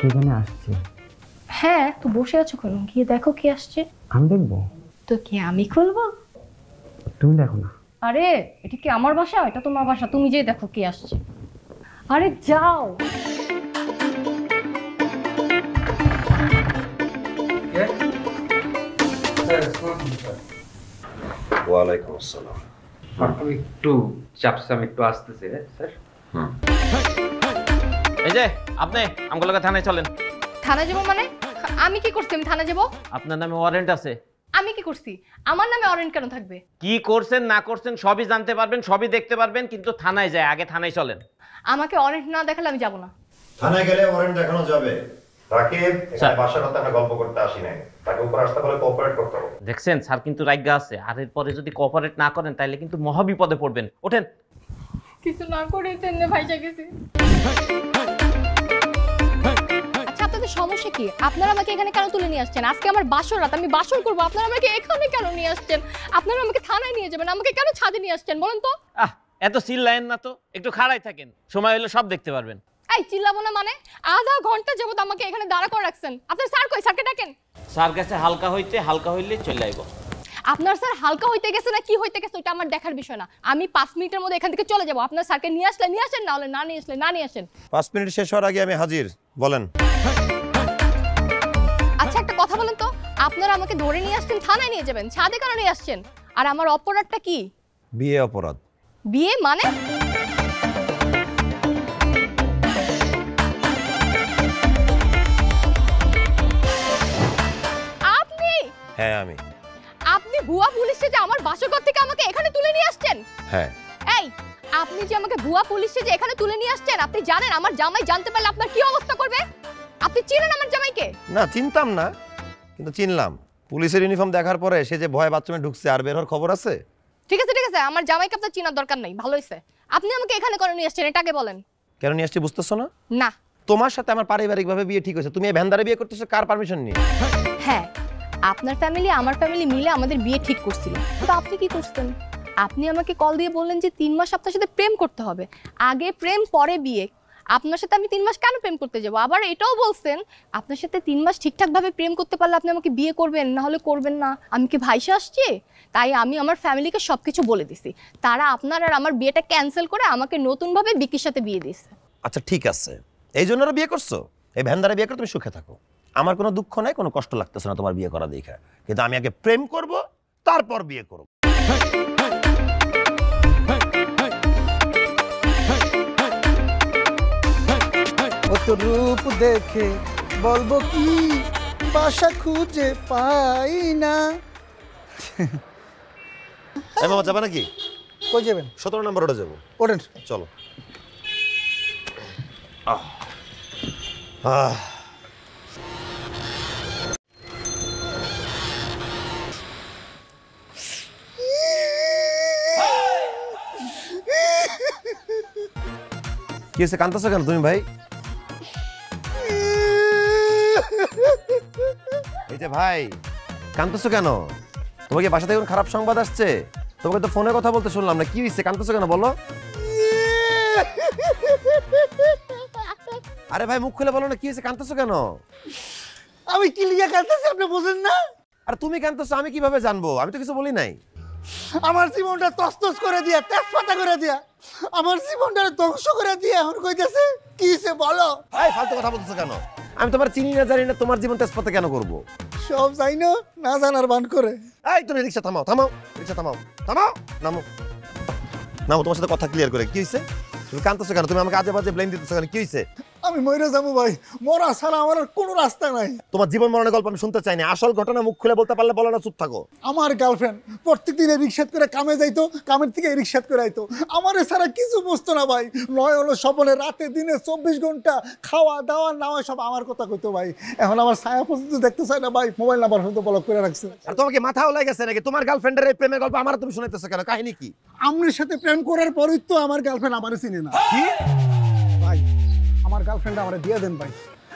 কে জানে আসছে। হ্যাঁ, তো বসে আছো কেন? গিয়ে দেখো কে আসছে। আমি দেখবো? তো কি আমি খুলবো? তুমি দেখো না। আরে এটা কি আমার বাসা? এটা তোমার বাসা, তুমি যেয়ে দেখো কে আসছে। আরে যাও। ওয়ালাইকুম আসসালাম। আমি একটু চাপসাম, একটু আসতেছে স্যার। এই যে আপনি আমগুলোকে থানায় চলেন। থানায় যাবো মানে? আমি কি করছি আমি থানায় যাবো? আপনার নামে ওয়ারেন্ট আছে। আমি কি করছি? আমার নামে ওয়ারেন্ট কেন থাকবে? কি করছেন না করছেন সবই জানতে পারবেন, সবই দেখতে পারবেন, কিন্তু থানায় যায় আগে থানায় চলেন। আমাকে ওয়ারেন্ট না দেখালে আমি যাব না। থানায় গেলে ওয়ারেন্ট দেখানো যাবে। রাকিব, এখানে বাসার কথা আমরা গল্প করতে আসি নাই। তাকে উপর আসতে বলে কোঅপারেট করতে হবে। দেখছেন স্যার কিন্তু রাজ্ঞা আছে, আর এরপরে যদি কোঅপারেট না করেন তাহলে কিন্তু মহা বিপদে পড়বেন। ওঠেন। কিছু না করে তেমনি ভাইসা গেছি। আচ্ছা আপনাদের সমস্যা কি? আপনারা আমাকে এখানে কেন তুলে নিয়ে আসছেন? আজকে আমার বাসর রাত, আমি বাসর করবো, আপনারা আমাকে এখানে কেন নিয়ে আসছেন? আপনারা আমাকে থানায় নিয়ে যাবেন, আমাকে কেন ছাদে নিয়ে আসছেন বলেন তো? এত চিল্লায়েন না তো, একটু খাড়াই থাকেন, সময় হলে সব দেখতে পারবেন। এই চিল্লাবো না মানে? আধা ঘন্টা যাবত আমাকে এখানে দাঁড়া করে রাখছেন। আপনার স্যার কই? স্যারকে ডাকেন। স্যার কাছে হালকা হইলে চলে আইব। আপনার স্যার হালকা হইতে গেছে না কি হইতে গেছে ওটা আমার দেখার বিষয় না। আমি 5 মিনিটের মধ্যে এখান থেকে চলে যাব। আপনার স্যারকে নিয়ে আসলে নিয়ে আসেন, না হলে না নিয়ে আসলে না নিয়ে আসেন। 5 মিনিট শেষ হওয়ার আগে আমি হাজির। বলেন। আচ্ছা একটা কথা বলেন তো, আপনারা আমাকে ধরে নিয়ে আসছেন, থানায় নিয়ে যাবেন, ছাদে কেন নিয়ে আসছেন? আর আমার অপরাধটা কি? বিয়ে অপরাধ। বিয়ে মানে? আপনি? হ্যাঁ আমি। আপনি ভুয়া পুলিশে যে আমার বাসঘর থেকে আমাকে এখানে তুলে নিয়ে আসছেন? হ্যাঁ। এই আপনি যে আমাকে ভুয়া পুলিশে যে এখানে তুলে নিয়ে আসছেন, আপনি জানেন আমার জামাই জানতে পারলে আপনার কি অবস্থা করবে? আপনি চিনেন আমার জামাইকে? না চিনতাম না, কিন্তু চিনলাম। পুলিশের ইউনিফর্ম দেখার পরে সে যে ভয় বাথরুমে ঢুকছে আর বের হওয়ার খবর আছে। ঠিক আছে আমার জামাইকে আপনার চিনার দরকার নেই, ভালো হয়েছে। আপনি আমাকে এখানে কেন নিয়ে আসছেন এটাকে বলেন। কেন নিয়ে আসছি বুঝতেছো না? না। তোমার সাথে আমার পারিবারিকভাবে বিয়ে ঠিক হয়েছে, তুমি এই ভ্যানদারে বিয়ে করতেছো কার পারমিশন নিয়ে? হ্যাঁ, আপনার ফ্যামিলি আমার ফ্যামিলি মিলে আমাদের বিয়ে ঠিক করছিল। তো আপনি কি করতেন? আপনি আমাকে কল দিয়ে বললেন যে 3 মাস আপনার সাথে প্রেম করতে হবে, আগে প্রেম পরে বিয়ে। আপনার সাথে আমি 3 মাস কেন প্রেম করতে যাব? আবার এটাও বলছেন আপনার সাথে 3 মাস ঠিকঠাকভাবে প্রেম করতে পারলে আপনি আমাকে বিয়ে করবেন, না হলে করবেন না। আমি কি ভাইসা আসছি? তাই আমি আমার ফ্যামিলিকে সবকিছু বলে দিছি। তারা আপনার আর আমার বিয়েটা ক্যান্সেল করে আমাকে নতুনভাবে বিকির সাথে বিয়ে দিয়েছে। আচ্ছা ঠিক আছে, এই জন্য বিয়ে করছো? এই ভ্যানদারে বিয়ে করে তুমি সুখে থাকো, আমার কোনো দুঃখ নাই, কোনো কষ্ট লাগতেছে না তোমার বিয়ে করা দেখে। কিন্তু আমি আগে প্রেম করব, তারপর বিয়ে করব। কত রূপ দেখে বলবো কি, বাসা খুঁজে পাই না। মামা যাবে নাকি? কই যাবেন? 17 নম্বর রোডে যাবো। ওঠেন। চলো। কি হয়েছে, কাঁদতেছো কেন তুমি ভাই? এই যে ভাই কাঁদতেছো কেন? তোমাকে বাসা থেকে খারাপ সংবাদ আসছে? তোমাকে তো ফোনে কথা বলতে শুনলাম না, কি হয়েছে, কাঁদতেছো কেন বলো? আরে ভাই মুখ খুলে বলো না, কি হয়েছে, কাঁদতেছো কেন? আমি কি লিয়া কাঁদতেছি আপনি বুঝেন না? আর তুমি কাঁদতেছো আমি কিভাবে জানবো? আমি তো কিছু বলি নাই। আমার জীবনটা তছতছ করে দিয়া, তেজপাতা করে দিয়া, আমার জীবনটা ধ্বংস করে দিয়া এখন কইতেছে কি হইছে বলো? এই ফালতু কথা বলতেছো কেন? আমি তোমার চিনি না জানি না, তোমার জীবন তেজপাতা কেন করবো? সব যাই না জানার বান করে। এই তুমি রিকশা থামাও, রিকশা থামাও, নামো, তোমার সাথে কথা ক্লিয়ার করে। কি হয়েছে? তুমি কাঁদতেছো কেন? তুমি আমাকে আজে বাজে ব্লেম দিতেছো কেন? কি হয়েছে? আমি মরে যাবো ভাই, মরা ছাড়া আমার আর কোনো রাস্তা নাই। তোমার জীবন মরণের গল্প আমি শুনতে চাই না, আসল ঘটনা মুখ খুলে বলতে পারলে বলো না, চুপ থাকো। আমার গার্লফ্রেন্ড প্রত্যেকদিন রিক্সাত করে কামে যাইতো, কামের থেকে রিক্সাত করে আইতো, আমার ছাড়া কিছু বুঝতো না ভাই। নয় হলো সপনে, রাতে দিনে 24 ঘন্টা খাওয়া দাওয়া নাওয়া সব আমার কথা কইতো ভাই। এখন আমার ছায়া পর্যন্ত দেখতে চাই না ভাই, মোবাইল নাম্বার পর্যন্ত ব্লক করে রাখছে। আর তোমাকে মাথাও লাগে গেছে নাকি? তোমার গার্লফ্রেন্ডের এই প্রেমের গল্প আমার তুমি শুনাইতেছো কেন? কাহিনী কি? আমার সাথে প্রেম করার পরই তো আমার গার্লফ্রেন্ড আমারে চিনে না। কি ভাই আমার গার্লফ্রেন্ড আমারে দিয়ে দেন ভাই,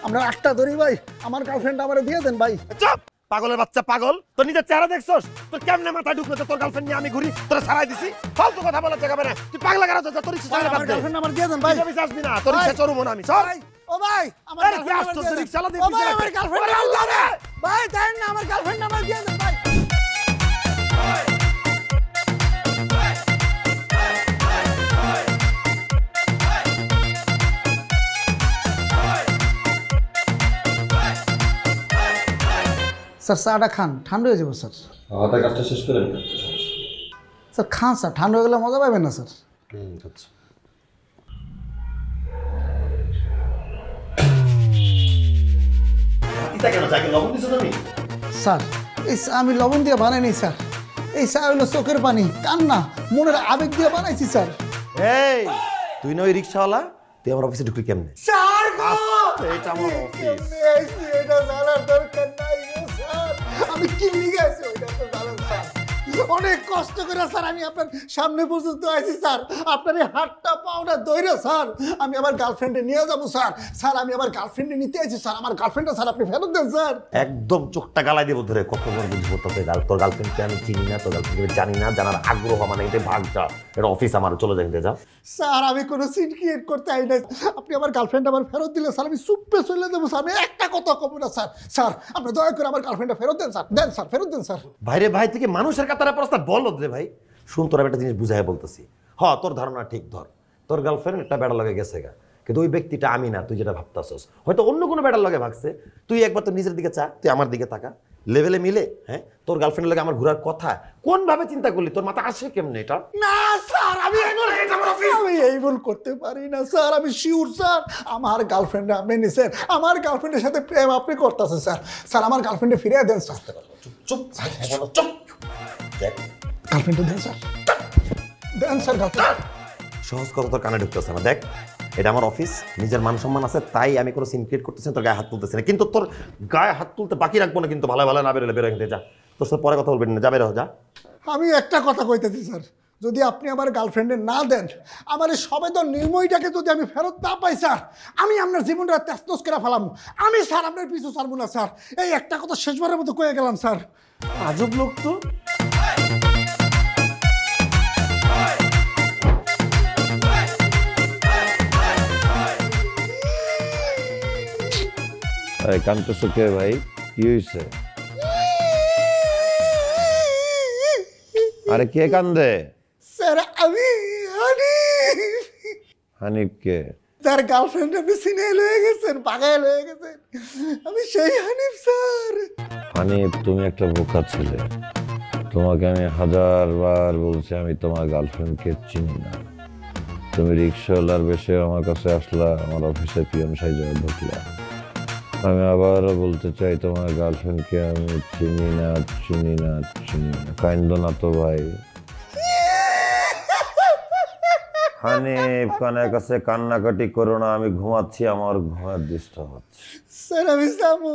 আমরা আটটা ধরি ভাই, আমার গার্লফ্রেন্ড আমারে দিয়ে দেন ভাই। চুপ, পাগলের বাচ্চা পাগল। তোর নিজের চেহারা দেখছস? তোর কেমনে মাথা ঢুকলো যে তোর গার্লফ্রেন্ড নিয়ে আমি ঘুরি? তোরা ছাড়াই দিছি, ফালতু কথা বলার জায়গা না। তুই পাগলা কেন? তোর ইচ্ছা আমার গার্লফ্রেন্ড আমার দিয়ে দেন ভাই। তুই আসবি না, তোর ইচ্ছা চরম না। আমি চল। ও ভাই আমার আরে কি আশ্চর্য, রিকশাওয়ালা দিয়ে ও ভাই পিছে আমার আছে। গার্লফ্রেন্ড ওরে আল্লাহ রে! ভাই দেন না আমার গার্লফ্রেন্ড আমার দিয়ে দেন ভাই। স্যার চাটা খান, ঠান্ডা হয়ে যাবো স্যার। হাতের কাজটা শেষ করে নি। স্যার খান স্যার, ঠান্ডা হয়ে গেলে মজা পাবেন না স্যার। আচ্ছা। এটা কেন চাকে লবণ দিছো তুমি? স্যার এই চা আমি লবণ দিয়ে বানাইনি স্যার, এই চা হলো চোখের পানি, কান্না, মনের আবেগ দিয়ে বানাইছি স্যার। এই তুই না ওই রিকশাওয়ালা, তুই আমার অফিসে ঢুকলি কেমনে? স্যার এটা আমার অফিস। এটা জানার দরকার নাই গো স্যার, আমি কি লিখে আছি ওইটা তো জানেন স্যার। অনেক কষ্ট করে স্যার আমি আপনার সামনে পর্যন্ত আইছি স্যার, আপনার এই হাতটা পাওটা ধরে স্যার আমি আমার গার্লফ্রেন্ডে নিয়ে যাবো স্যার। স্যার আমি আমার গার্লফ্রেন্ডে নিতে আইছি স্যার, আমার গার্লফ্রেন্ডটা স্যার আপনি ফেরত দেন স্যার। একদম চোখটা গালাই দেবো ধরে, কত বড় বুঝবো তোকে। তোর গার্লফ্রেন্ডকে আমি চিনি না, তোর গার্লফ্রেন্ডকে জানি না, জানার আগ্রহ মানে এটা ভাগ যা, এটা অফিস আমার, চলে যাইতে যা। স্যার আমি কোনো সিন ক্রিয়েট করতে আই নাই, আপনি আমার গার্লফ্রেন্ড আমার ফেরত দিলে স্যার আমি চুপে চলে দেবো স্যার, আমি একটা কথা কব না স্যার। স্যার আপনি দয়া করে আমার গার্লফ্রেন্ডটা ফেরত দেন স্যার, দেন স্যার, ফেরত দেন স্যার। ভাইরে ভাই থেকে মানুষের কাতারে প্রস্তাব বলো রে ভাই। শুন তোর একটা জিনিস বুঝাই বলতেছি, তোর ধারণা ঠিক ধর, তোর গার্লফ্রেন্ড একটা বেড়া লগে গেছে গা, কিন্তু ওই ব্যক্তিটা আমি না, তুই যেটা ভাবতাছস হয়তো অন্য কোনো বেড়ার লগে ভাগছে। তুই একবার তোর নিজের দিকে চা, তুই আমার দিকে তাকা, লেভেলে মিলে। হ্যাঁ তোর গার্লফ্রেন্ডের লগে আমার ঘোরার কথা কোন ভাবে চিন্তা করলি? তোর মাথা আসে কেমনে এটা? না স্যার আমি এই ভুল করতে পারি না স্যার, আমি শিওর স্যার আমার গার্লফ্রেন্ড আপনি নিছেন, আমার গার্লফ্রেন্ডের সাথে প্রেম আপনি করতেছেন স্যার। স্যার আমার গার্লফ্রেন্ডে ফিরিয়ে দেন স্যার। চুপ চুপ, দেখ গার্লফ্রেন্ডে দেন স্যার, দেন স্যার গার্লফ্রেন্ড। সহজ কথা তোর কানে ঢুকতেছে না। দেখ এটা আমার অফিস, নিজের মান সম্মান আছে, তাই আমি কোনো সিন ক্রিয়েট করতেছি না, তোর গায়ে হাত তুলতেছি না। কিন্তু তোর গায়ে হাত তুলতে বাকি রাখবো না, কিন্তু ভালো ভালো না বেরোলে বেরো যা, তোর সাথে পরে কথা বলবেন না, যা বেরো যা। আমি একটা কথা কইতেছি স্যার, যদি আপনি আমার গার্লফ্রেন্ডে না দেন, আমার এই সবেদন নির্ময়টাকে যদি আমি ফেরত না পাই স্যার, আমি আপনার জীবনটা তেস্তস করে ফেলাম। আমি স্যার আপনার পিছু ছাড়বো না স্যার, এই একটা কথা শেষবারের মতো কয়ে গেলাম স্যার। আজব লোক তো। কানতেছো কে ভাই? কি হয়েছে? আরে কে কান্দে? স্যার আমি হানিফ। হানিফ কে? তার গার্লফ্রেন্ড আপনি সিনেল হয়ে গেছেন, পাগাল হয়ে গেছেন, আমি সেই হানিফ স্যার। হানিফ তুমি একটা বোকা ছেলে, তোমাকে আমি 1000 বার বলছি আমি তোমার গার্লফ্রেন্ডকে চিনি না। তুমি রিক্সাওয়ালার বেশে আমার কাছে আসলা, আমার অফিসে পিএম সাইজে ঢুকলা। আমি আবারও বলতে চাই তোমার গার্লফ্রেন্ডকে আমি চিনি না, চিনি না, চিনি না। কাইন্দ না তো ভাই। হানিফ কানের কাছে কান্নাকাটি করো না, আমি ঘুমাচ্ছি, আমার ঘুমের ডিস্টার্ব হচ্ছে। স্যার আমি যাবো,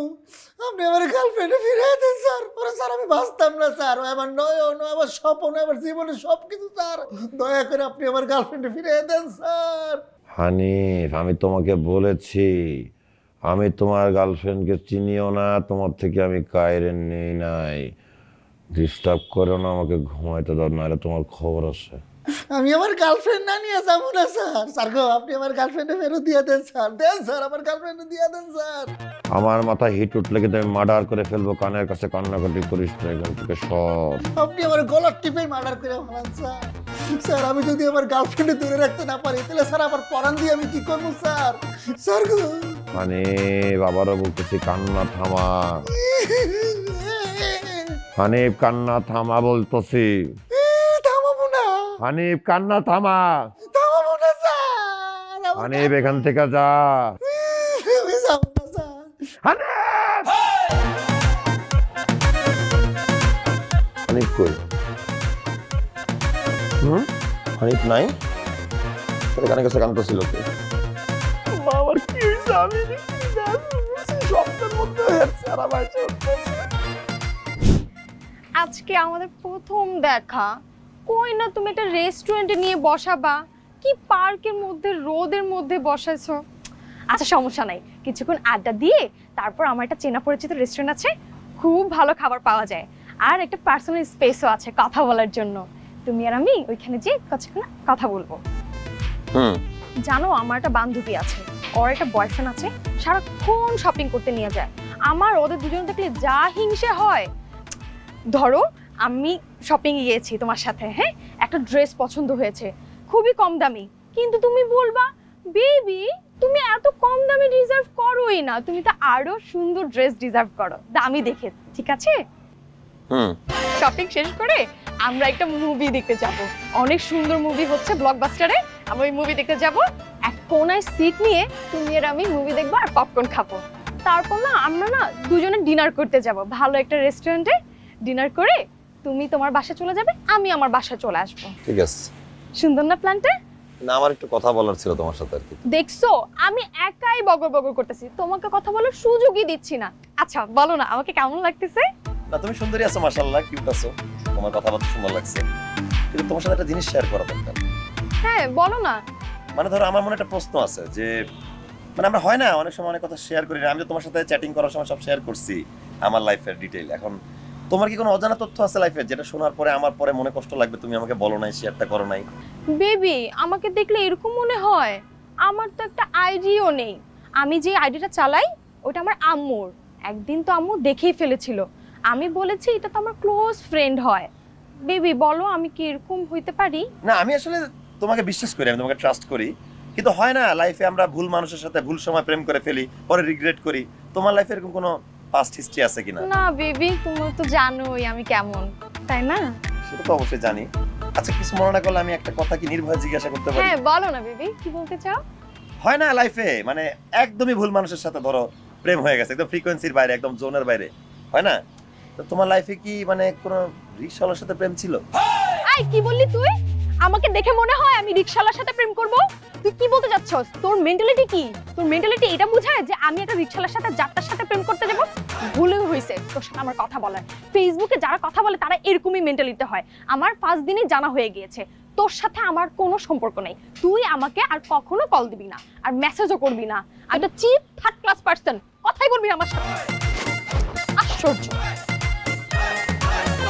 আপনি আমার গার্লফ্রেন্ডে ফিরিয়ে দেন স্যার। ওরে স্যার আমি বাঁচতাম না স্যার, ও আমার নয়ন, ও আমার স্বপ্ন, আমার জীবনে সব কিছু স্যার। দয়া করে আপনি আমার গার্লফ্রেন্ডে ফিরিয়ে দেন স্যার। হানিফ আমি তোমাকে বলেছি আমি তোমার গার্লফ্রেন্ডকে চিনিও না, তোমার থেকে আমি কায়রেন নেই নাই। ডিস্টার্ব করো না, আমাকে ঘুমাইতে দাও, নাহলে তোমার খবর আছে। আমি আমার গার্লফ্রেন্ড না নিয়ে যাবো না স্যার। স্যার গো আপনি আমার গার্লফ্রেন্ডে ফেরত দিয়ে দেন স্যার, দেন স্যার, আমার গার্লফ্রেন্ডে দিয়ে দেন স্যার। আমার মাথায় হিট উঠলে কিন্তু আমি মার্ডার করে ফেলবো। কানের কাছে কান্নাকাটি করিস না, এখান থেকে সর। আপনি আমার গলার টিপে মার্ডার করে ফেলান স্যার। স্যার আমি যদি আমার গার্লফ্রেন্ডে দূরে রাখতে না পারি, তাহলে স্যার আমার পরান দিয়ে আমি কি করবো স্যার? স্যার গো মানে আবারও বলতেছি কান্না থামা। হানিফ কান্না থামা বলতেছি। থামাবো না, হানিফ কান্না থামা। থামাবো না স্যার। হানিফ এখান থেকে যা। আমি যাবো না স্যার। হানিফ! হানিফ কই? হানিফ নাই? তোর কানে কাছে কানতেছিল কে? আমার কি হয়েছে? আমি কি জানি? স্বপ্নের মধ্যে সারা বাইরে আজকে আমাদের প্রথম দেখা, কই না তুমি একটা রেস্টুরেন্টে নিয়ে বসাবা, কি পার্কের মধ্যে রোদের মধ্যে বসাইছো। আচ্ছা সমস্যা নাই, কিছুক্ষণ আড্ডা দিয়ে তারপর আমার একটা চেনা পরিচিত রেস্টুরেন্ট আছে, খুব ভালো খাবার পাওয়া যায়, আর একটা পার্সোনাল স্পেসও আছে কথা বলার জন্য। তুমি আর আমি ওইখানে যেয়ে কিছুক্ষণ কথা বলবো। জানো আমার একটা বান্ধবী আছে, ওর একটা বয়ফ্রেন্ড আছে, সারাক্ষণ শপিং করতে নিয়ে যায়। আমার ওদের দুজন দেখলে যা হিংসে হয়। ধরো আমি শপিং গিয়েছি তোমার সাথে, হ্যাঁ, একটা ড্রেস পছন্দ হয়েছে, খুবই কম দামি, কিন্তু তুমি বলবা বেবি তুমি এত কম দামি ডিজার্ভ করোই না, তুমি তো আরো সুন্দর ড্রেস ডিজার্ভ করো দামি দেখে, ঠিক আছে? শপিং শেষ করে আমরা একটা মুভি দেখতে যাব, অনেক সুন্দর মুভি হচ্ছে ব্লকবাস্টারে, আমরা ওই মুভি দেখতে যাব। এক কোনায় সিট নিয়ে তুমি আর আমি মুভি দেখবো আর পপকর্ন খাবো। তারপর না আমরা না দুজনে ডিনার করতে যাব ভালো একটা রেস্টুরেন্টে। ডিনার করে তুমি তোমার বাসায় চলে যাবে, আমি আমার বাসায় চলে আসবো। ঠিক আছে, সুন্দর না প্ল্যানটা? না আমার একটু কথা বলার ছিল তোমার সাথে আর কি। দেখছো আমি একাই বগর বগর করতেছি, তোমাকে কথা বলার সুযোগই দিচ্ছি না। আচ্ছা বলো না আমাকে কেমন লাগতেছে? না তুমি সুন্দরী আছো, মাশাআল্লাহ, কিউট আছো, তোমার কথাবার্তা সুন্দর লাগছে, কিন্তু তোমার সাথে একটা জিনিস শেয়ার করা দরকার। হ্যাঁ বলো না। মানে ধরো আমার মনে একটা প্রশ্ন আছে যে মানে আমরা হয় না অনেক সময় অনেক কথা শেয়ার করি না। আমি তো তোমার সাথে চ্যাটিং করার সময় সব শেয়ার করছি আমার লাইফের ডিটেইল। এখন তোমার কি কোনো অজানা তথ্য আছে লাইফের যেটা শোনার পরে আমার পরে মনে কষ্ট লাগবে, তুমি আমাকে বলো নাই, শেয়ারটা করো নাই? বেবি আমাকে দেখলে এরকম মনে হয়? আমার তো একটা আইডিও নেই। আমি যে আইডিটা চালাই ওটা আমার আম্মুর। একদিন তো আম্মু দেখেই ফেলেছিল, আমি বলেছি এটা তো আমার ক্লোজ ফ্রেন্ড হয়। বেবি বলো আমি কি এরকম হইতে পারি? না আমি আসলে তোমাকে বিশ্বাস করি, আমি তোমাকে ট্রাস্ট করি, কিন্তু হয় না লাইফে আমরা ভুল মানুষের সাথে ভুল সময় প্রেম করে ফেলি, পরে রিগ্রেট করি। তোমার লাইফে এরকম কোনো পাস্ট হিস্ট্রি আছে কিনা? না বেবি তুমি তো জানোই আমি কেমন, তাই না? সেটা তো অবশ্যই জানি। আচ্ছা কিছু মনে না করলে আমি একটা কথা কি নির্ভয়ে জিজ্ঞাসা করতে পারি? হ্যাঁ বলো না বেবি, কি বলতে চাও? হয় না লাইফে মানে একদমই ভুল মানুষের সাথে ধরো প্রেম হয়ে গেছে, একদম ফ্রিকোয়েন্সির বাইরে, একদম জোনের বাইরে, হয় না? তো তোমার লাইফে কি মানে কোনো রিকশাওয়ালার সাথে প্রেম ছিল? আই কি বললি তুই? আমাকে দেখে মনে হয় আমি রিকশাওয়ালার সাথে প্রেম করব? তুই কি বলতে যাচ্ছস? তোর মেন্টালিটি কি? তোর মেন্টালিটি এটা বোঝায় যে আমি একটা রিকশাওয়ালার সাথে যাত্রার সাথে প্রেম করতে যাব? ভুলে হইছে তোর সাথে আমার কথা বলার। ফেসবুকে যারা কথা বলে তারা এরকমই মেন্টালিটি হয়। আমার 5 দিনে জানা হয়ে গিয়েছে তোর সাথে আমার কোনো সম্পর্ক নেই। তুই আমাকে আর কখনো কল দিবি না, আর মেসেজও করবি না। আমি একটা চিপ থার্ড ক্লাস পারসন, কথাই বলবি না আমার সাথে। আশ্চর্য।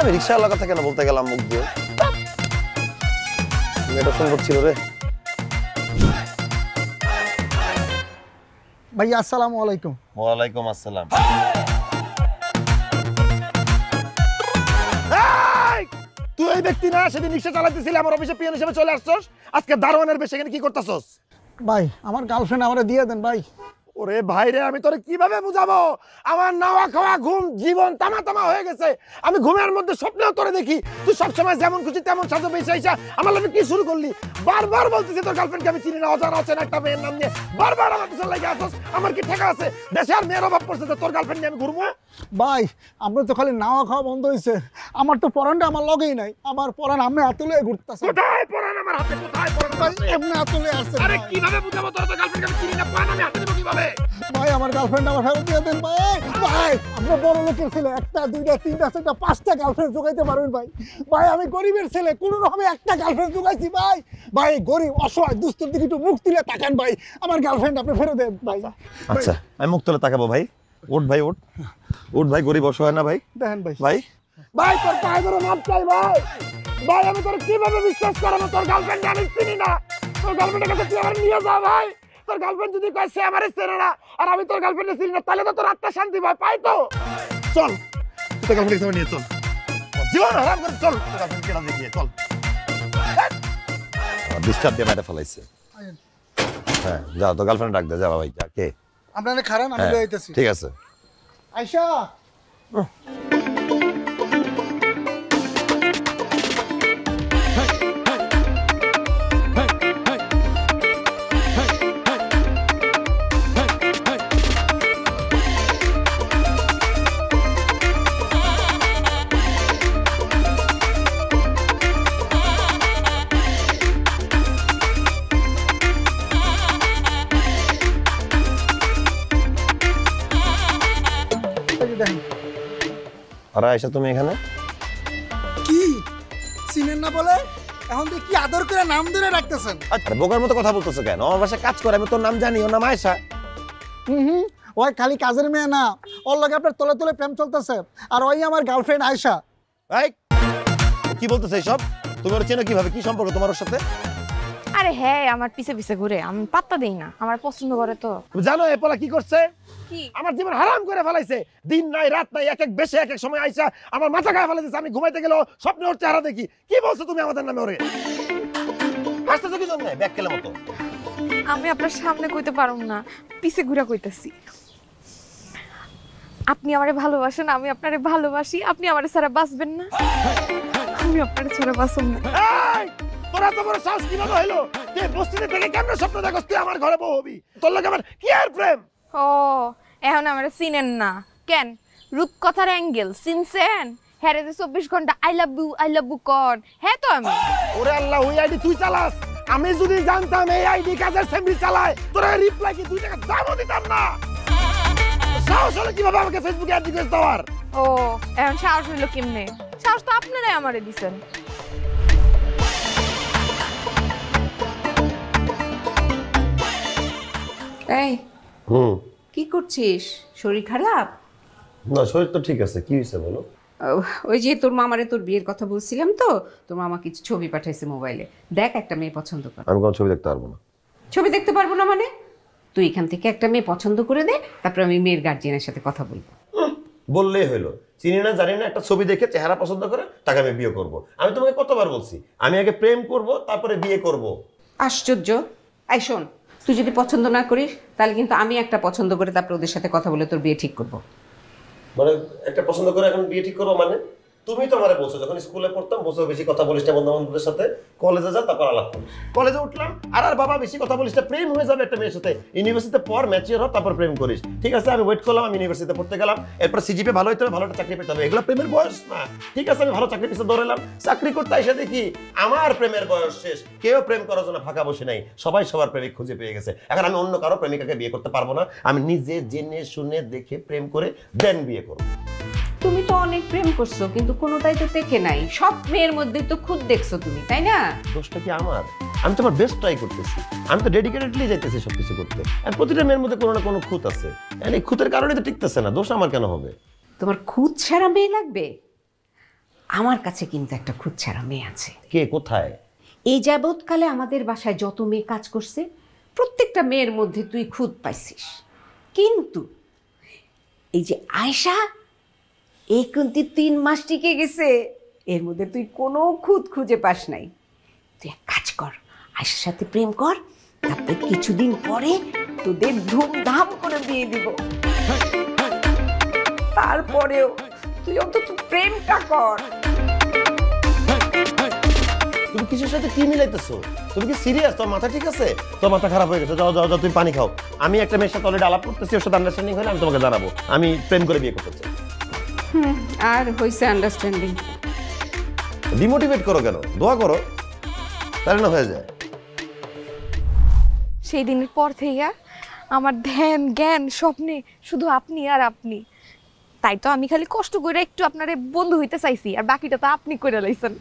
আমি রিকশাওয়ালার কথা কেন বলতে গেলাম মুখ দিয়ে? এটা সুন্দর ছিল রে। ভাইয়া আসসালামু আলাইকুম। ওয়ালাইকুম আসসালাম। তুই এই ব্যক্তি না সেদিন রিকশা চালাতেছিলি আমার অফিসে পিয়ন হিসেবে চলে আসছস, আজকে দারোয়ানের বেশে এখানে কি করতেছস? ভাই আমার গার্লফ্রেন্ড আমারে দিয়ে দেন ভাই। ওরে ভাই রে আমি তোরে কিভাবে বুঝাবো? আমার নাওয়া খাওয়া ঘুম জীবন তামা তামা হয়ে গেছে। আমি ঘুমের মধ্যে স্বপ্নেও তোরে দেখি, তুই সবসময় যেমন খুশি তেমন সাজো বেশা ইসা আমার লাইফে কি শুরু করলি? বারবার বলতেছি তোর গার্লফ্রেন্ডকে আমি চিনি না, অজানা অচেনা একটা মেয়ের নাম নিয়ে বারবার আমার পিছনে লাগে আসছস। আমার কি ঠেকা আছে? দেশে আর মেয়ের অভাব পড়ছে যে তোর গার্লফ্রেন্ড নিয়ে আমি ঘুরবো? ভাই আমরা তো খালি নাওয়া খাওয়া বন্ধ হয়েছে, আমার তো পরানটা আমার লগেই নাই। আমার পরান আমি আতলে ঘুরতেছে। কোথায় পরান আমার হাতে? কোথায় পরান ভাই আছে? এমনি আতলে আছে। আরে কিভাবে বুঝাবো তোর গার্লফ্রেন্ডকে আমি চিনি না, পরান আমি হাতে দেব কিভাবে? ভাই আমার গার্লফ্রেন্ড আমার ফেরত দিয়ে দেন ভাই। ভাই আমরা বড় লোকের ছেলে, একটা দুইটা তিনটা চারটা পাঁচটা গার্লফ্রেন্ড জোগাইতে পারবেন ভাই। ভাই আমি গরিবের ছেলে, কোনো রকমে একটা গার্লফ্রেন্ড জোগাইছি ভাই। ভাই গরিব অসহায় দুস্থর দিকে একটু মুখ তুলে তাকান ভাই, আমার গার্লফ্রেন্ড আপনি ফেরত দেন ভাই। আচ্ছা আমি মুখ তুলে তাকাবো ভাই। ওঠ ভাই ওঠ, ওঠ ভাই, গরিব অসহায় না ভাই? দেখেন ভাই। ভাই ভাই তোর পায়ে ধরে মাপ চাই ভাই। ভাই আমি তোর কিভাবে বিশ্বাস করাবো? তোর গার্লফ্রেন্ড আমি চিনি না, তোর গার্লফ্রেন্ডের কাছে তুই আমার নিয়ে যা ভাই। তোর গার্লফ্রেন্ড যদি কয় সে আমারে চেনে না আর আমি তোর গার্লফ্রেন্ডে চিনি না, তাহলে তো তোর আত্মা শান্তি ভাই পাই তো। চল তোর গার্লফ্রেন্ড হিসেবে নিয়ে চল, জীবন হারাম করে চল, তোর গার্লফ্রেন্ড কেনা দেখিয়ে চল। ডিস্টার্ব দিয়ে মেরে ফেলাইছে। হ্যাঁ যা তোর গার্লফ্রেন্ড ডাক দে, যা ভাই যা। কে? আপনারা খারান আমি লয়ে আইতাছি। ঠিক আছে। আয়শা আর আয়শা তুমি এখানে? কি চিনেন না বলে এখন তো কি আদর করে নাম ধরে রাখতেছেন? আরে বোকার মতো কথা বলতেছো কেন? আমার বাসায় কাজ করে, আমি তোর নাম জানি, ওর নাম আয়শা। ওই খালি কাজের মেয়ে না, ওর লগে আপনার তলে তলে প্রেম চলতেছে, আর ওই আমার গার্লফ্রেন্ড আয়শা। এই কি বলতেছে এইসব? তুমি ওর চেনো কিভাবে? কি সম্পর্ক তোমার ওর সাথে? আরে হ্যাঁ আমার পিছে পিছে ঘুরে, আমি পাত্তা দেই না, আমার পছন্দ করে তো। তুমি জানো এ পোলা কি করছে? কি? আমার জীবন হারাম করে ফেলাইছে। দিন নাই রাত নাই, এক এক বেশে এক এক সময় আইসা আমার মাথা খায় ফেলাইছে। আমি ঘুমাইতে গেলেও স্বপ্নে ওর চেহারা দেখি। কি বলছো তুমি আমাদের নামে ওরে? হাসতেছো কি জন্য? ব্যাক কেলে মতো। আমি আপনার সামনে কইতে পারুম না, পিছে ঘুরে কইতাছি। আপনি আমারে ভালোবাসেন, আমি আপনারে ভালোবাসি। আপনি আমারে ছাড়া বাঁচবেন না, আমি আপনারে ছাড়া বাঁচব না। এই তোরা তো বড় সাহস কিভাবে হইলো? তুই বস্তিতে থেকে কেমনে স্বপ্ন দেখছ তুই আমার ঘরে বউ হবি? তোর লাগে আমার কি আর প্রেম? ও এখন আমারে চিনেন না কেন? রূপকথার অ্যাঙ্গেল চিনছেন? হ্যাঁ রে 24 ঘন্টা আই লাভ ইউ কর। হ্যাঁ তো আমি। ওরে আল্লাহ, ওই আইডি তুই চালাস? আমি যদি জানতাম এই আইডি কাজের সেমরি চালায়, তোরা রিপ্লাই কি 2 টাকা দামও দিতাম না। সাহস হলো কিভাবে আমাকে ফেসবুকে অ্যাড রিকোয়েস্ট দেওয়ার? ও এখন সাহস হইলো কেমনে? সাহস তো আপনারাই আমারে দিছেন। এই কি করছিস? শরীর খারাপ? না, শরীর তো ঠিক আছে। কি হয়েছে বলো? ওই যে তোর মামারে তোর বিয়ের কথা বলছিলাম তো, তোর মামা কিছু ছবি পাঠাইছে মোবাইলে। দেখ একটা মেয়ে পছন্দ কর। আমি কোনো ছবি দেখতে পারবো না। ছবি দেখতে পারবো না মানে? তুই এখান থেকে একটা মেয়ে পছন্দ করে দে, তারপর আমি মেয়ের গার্জিয়ানের সাথে কথা বলবো। বললেই হইলো। চিনি না জানি না, একটা ছবি দেখে চেহারা পছন্দ করে তাকে আমি বিয়ে করব। আমি তোমাকে কতবার বলছি আমি আগে প্রেম করব তারপরে বিয়ে করব। আশ্চর্য। এই শোন, তুই যদি পছন্দ না করিস তাহলে কিন্তু আমি একটা পছন্দ করে তারপর ওদের সাথে কথা বলে তোর বিয়ে ঠিক করবো। মানে একটা পছন্দ করে এখন বিয়ে ঠিক করবো মানে? তুমি তো আমারে বলছো যখন স্কুলে পড়তাম, বলছো বেশি কথা বলিস না বন্ধু বান্ধবদের সাথে, কলেজে যা তারপর আলাপ করিস। কলেজে উঠলাম আর বাবা বেশি কথা বলিস না, প্রেম হয়ে যাবে একটা মেয়ের সাথে। ইউনিভার্সিটিতে পর ম্যাচিওর হ, তারপর প্রেম করিস। ঠিক আছে, আমি ওয়েট করলাম, আমি ইউনিভার্সিটিতে পড়তে গেলাম, এরপর সিজিপি ভালো হইতে হবে, ভালো একটা চাকরি পেতে হবে। এগুলো প্রেমের বয়স না। ঠিক আছে, আমি ভালো চাকরি পিছনে দৌড়ালাম, চাকরি করতে এসে দেখি আমার প্রেমের বয়স শেষ। কেউ প্রেম করার জন্য ফাঁকা বসে নাই, সবাই সবার প্রেমিক খুঁজে পেয়ে গেছে। এখন আমি অন্য কারো প্রেমিকাকে বিয়ে করতে পারবো না। আমি নিজে জেনে শুনে দেখে প্রেম করে দেন বিয়ে করবো। তুমি তো অনেক প্রেম করছো কিন্তু কোনোটাই তো টেকে নাই। সব মেয়ের মধ্যে তো খুদ দেখছো তুমি, তাই না? দোষটা কি আমার? আমি তো আমার বেস্ট ট্রাই করতেছি, আমি তো ডেডিকেটেডলি যাইতেছি সবকিছু করতে। আর প্রতিটা মেয়ের মধ্যে কোনো না কোনো খুঁত আছে, এই খুঁতের কারণে তো টিকতেছে না। দোষ আমার কেন হবে? তোমার খুদ ছাড়া মেয়ে লাগবে? আমার কাছে কিন্তু একটা খুদ ছাড়া মেয়ে আছে। কে? কোথায়? এই যাবৎকালে আমাদের বাসায় যত মেয়ে কাজ করছে প্রত্যেকটা মেয়ের মধ্যে তুই খুদ পাইছিস, কিন্তু এই যে আয়শা, এই কিন্তু 3 মাস টিকে গেছে, এর মধ্যে তুই কোনো খুদ খুঁজে পাস নাই। তুই এক কাজ কর, আয়শার সাথে প্রেম কর, তারপর কিছুদিন পরে তোদের ধুমধাম করে বিয়ে দিব। তারপরেও তুই অন্তত প্রেমটা কর। তুমি কিছুর সাথে কি মিলাইতেছো? তুমি কি সিরিয়াস? তোর মাথা ঠিক আছে? তোর মাথা খারাপ হয়ে গেছে। যাও যাও যাও, তুমি পানি খাও। আমি একটা মেয়ের সাথে অলরেডি আলাপ করতেছি, ওর সাথে আন্ডারস্ট্যান্ডিং হলে আমি তোমাকে জানাবো। আমি প্রেম করে বিয়ে করতে চাই। আর হইছে আন্ডারস্ট্যান্ডিং? ডিমোটিভেট করো কেন? দোয়া করো, তাহলে না হয়ে যায়। সেই দিনের পর থেকে আমার ধ্যান জ্ঞান স্বপ্নে শুধু আপনি আর আপনি। তাই তো আমি খালি কষ্ট করে একটু আপনারে বন্ধু হইতে চাইছি, আর বাকিটা তো আপনি করে লাইছেন।